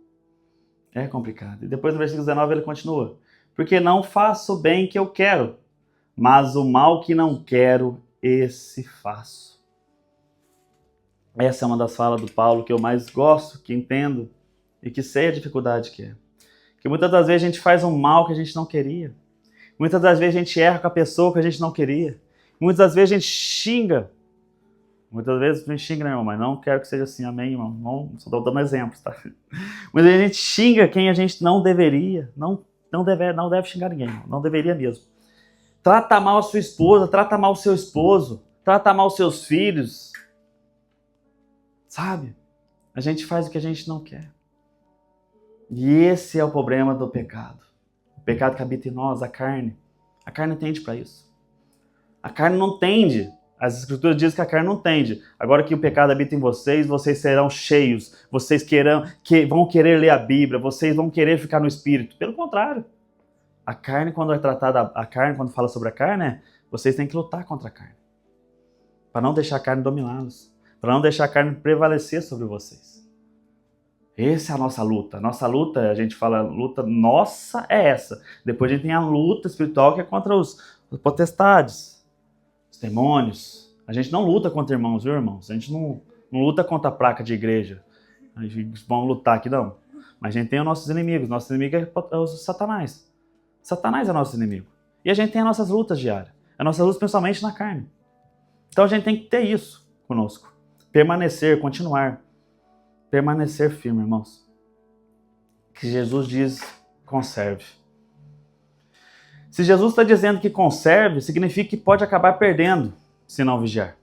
É complicado. E depois no versículo 19 ele continua. Porque não faço o bem que eu quero, mas o mal que não quero, esse faço. Essa é uma das falas do Paulo que eu mais gosto, que entendo e que sei a dificuldade que é. Que muitas das vezes a gente faz um mal que a gente não queria. Muitas das vezes a gente erra com a pessoa que a gente não queria. Muitas das vezes a gente xinga. Muitas vezes a gente xinga, né, irmão? Mas não quero que seja assim, amém, irmão? Não, só estou dando exemplos, tá? Muitas vezes a gente xinga quem a gente não deveria. Não deve xingar ninguém, irmão. Não deveria mesmo. Trata mal a sua esposa, trata mal o seu esposo, trata mal os seus filhos. Sabe? A gente faz o que a gente não quer. E esse é o problema do pecado. O pecado que habita em nós, a carne. A carne tende para isso. A carne não tende. As escrituras dizem que a carne não tende. Agora que o pecado habita em vocês, vocês serão cheios. Vocês vão querer ler a Bíblia. Vocês vão querer ficar no Espírito. Pelo contrário. A carne, quando é tratada, quando fala sobre a carne, vocês têm que lutar contra a carne. Para não deixar a carne dominá-los. Para não deixar a carne prevalecer sobre vocês. Essa é a nossa luta. A nossa luta, a gente fala, luta nossa é essa. Depois a gente tem a luta espiritual que é contra os potestades, os demônios. A gente não luta contra irmãos, viu, irmãos? A gente não luta contra a placa de igreja. A gente vamos lutar aqui, não. Mas a gente tem os nossos inimigos. Nosso inimigo é o Satanás. Satanás é nosso inimigo. E a gente tem as nossas lutas diárias. A nossa luta principalmente na carne. Então a gente tem que ter isso conosco. Permanecer, continuar. Permanecer firme, irmãos. Que Jesus diz, conserve. Se Jesus está dizendo que conserve, significa que pode acabar perdendo se não vigiar.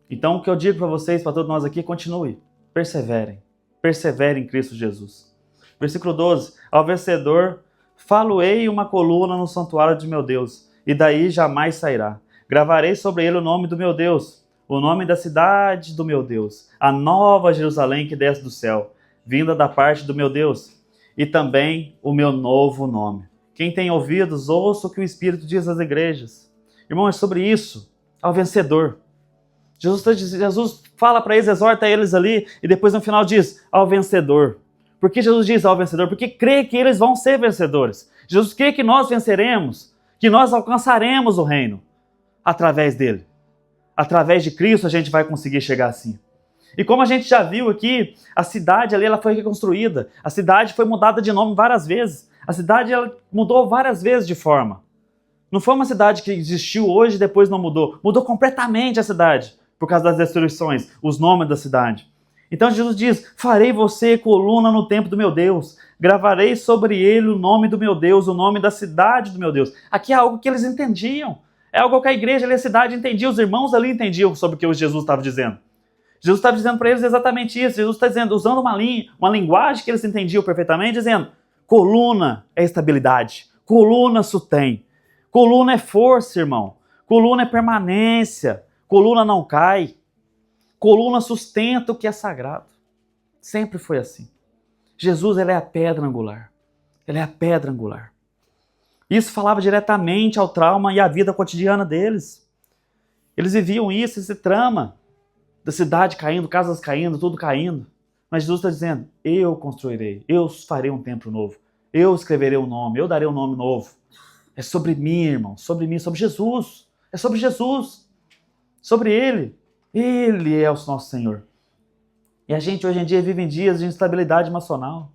Então o que eu digo para vocês, para todos nós aqui, continue. Perseverem. Perseverem em Cristo Jesus. Versículo 12. Ao vencedor, falo-ei uma coluna no santuário de meu Deus, e daí jamais sairá. Gravarei sobre ele o nome do meu Deus, o nome da cidade do meu Deus, a nova Jerusalém que desce do céu, vinda da parte do meu Deus, e também o meu novo nome. Quem tem ouvidos, ouça o que o Espírito diz às igrejas. Irmão, é sobre isso, ao vencedor. Jesus fala para eles, exorta eles ali, e depois no final diz, ao vencedor. Por que Jesus diz ao vencedor? Porque crê que eles vão ser vencedores. Jesus crê que nós venceremos, que nós alcançaremos o reino através dele. Através de Cristo a gente vai conseguir chegar assim. E como a gente já viu aqui, a cidade ali ela foi reconstruída. A cidade foi mudada de nome várias vezes. A cidade ela mudou várias vezes de forma. Não foi uma cidade que existiu hoje e depois não mudou. Mudou completamente a cidade, por causa das destruições, os nomes da cidade. Então Jesus diz, farei você coluna no templo do meu Deus, gravarei sobre ele o nome do meu Deus, o nome da cidade do meu Deus. Aqui é algo que eles entendiam. É algo que a igreja ali, a cidade entendia, os irmãos ali entendiam sobre o que Jesus estava dizendo. Jesus estava dizendo para eles exatamente isso. Jesus está dizendo, usando uma linguagem que eles entendiam perfeitamente, dizendo, coluna é estabilidade, coluna sustém, coluna é força, irmão, coluna é permanência, coluna não cai, coluna sustenta o que é sagrado. Sempre foi assim. Jesus, ele é a pedra angular. Ele é a pedra angular. Isso falava diretamente ao trauma e à vida cotidiana deles. Eles viviam isso, esse trama da cidade caindo, casas caindo, tudo caindo. Mas Jesus está dizendo, eu construirei, eu farei um templo novo, eu escreverei um nome, eu darei um nome novo. É sobre mim, irmão, sobre mim, sobre Jesus. É sobre Jesus, sobre Ele. Ele é o nosso Senhor. E a gente hoje em dia vive em dias de instabilidade emocional,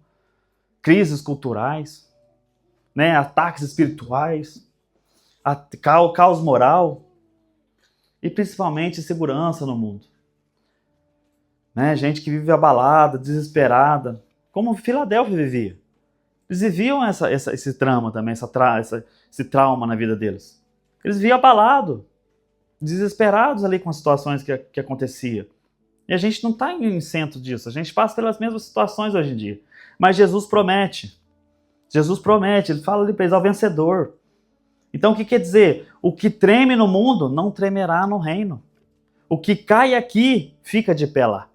crises culturais, né, ataques espirituais, caos moral e principalmente insegurança no mundo. Né, gente que vive abalada, desesperada, como Filadélfia vivia. Eles viviam esse trama também, esse trauma na vida deles. Eles viviam abalados, desesperados ali com as situações que acontecia. E a gente não está em centro disso, a gente passa pelas mesmas situações hoje em dia. Mas Jesus promete, ele fala ali para eles, ao vencedor. Então o que quer dizer? O que treme no mundo não tremerá no reino. O que cai aqui fica de pé lá.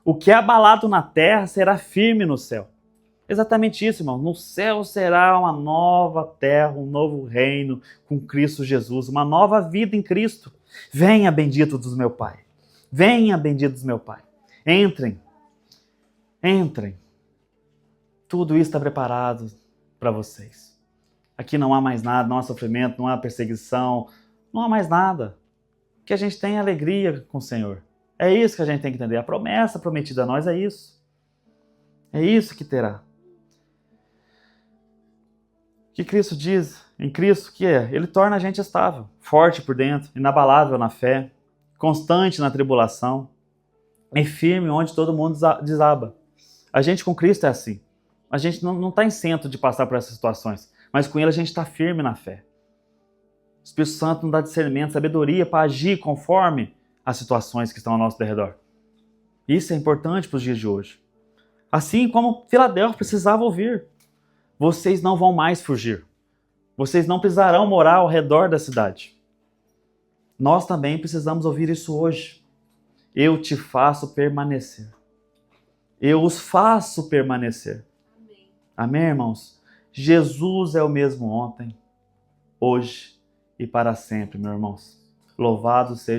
O que é abalado na terra será firme no céu. Exatamente isso, irmão. No céu será uma nova terra, um novo reino com Cristo Jesus, uma nova vida em Cristo. Venha, bendito dos meu Pai. Venha, bendito dos meu Pai. Entrem. Entrem. Tudo isso está preparado para vocês. Aqui não há mais nada, não há sofrimento, não há perseguição, não há mais nada. Que a gente tenha alegria com o Senhor. É isso que a gente tem que entender. A promessa prometida a nós é isso. É isso que terá. O que Cristo diz em Cristo que é? Ele torna a gente estável, forte por dentro, inabalável na fé, constante na tribulação e firme onde todo mundo desaba. A gente com Cristo é assim. A gente não está isento de passar por essas situações, mas com Ele a gente está firme na fé. O Espírito Santo nos dá discernimento, sabedoria para agir conforme as situações que estão ao nosso redor. Isso é importante para os dias de hoje. Assim como Filadélfia precisava ouvir. Vocês não vão mais fugir. Vocês não precisarão morar ao redor da cidade. Nós também precisamos ouvir isso hoje. Eu te faço permanecer. Eu os faço permanecer. Amém. Amém, irmãos? Jesus é o mesmo ontem, hoje e para sempre, meus irmãos. Louvado seja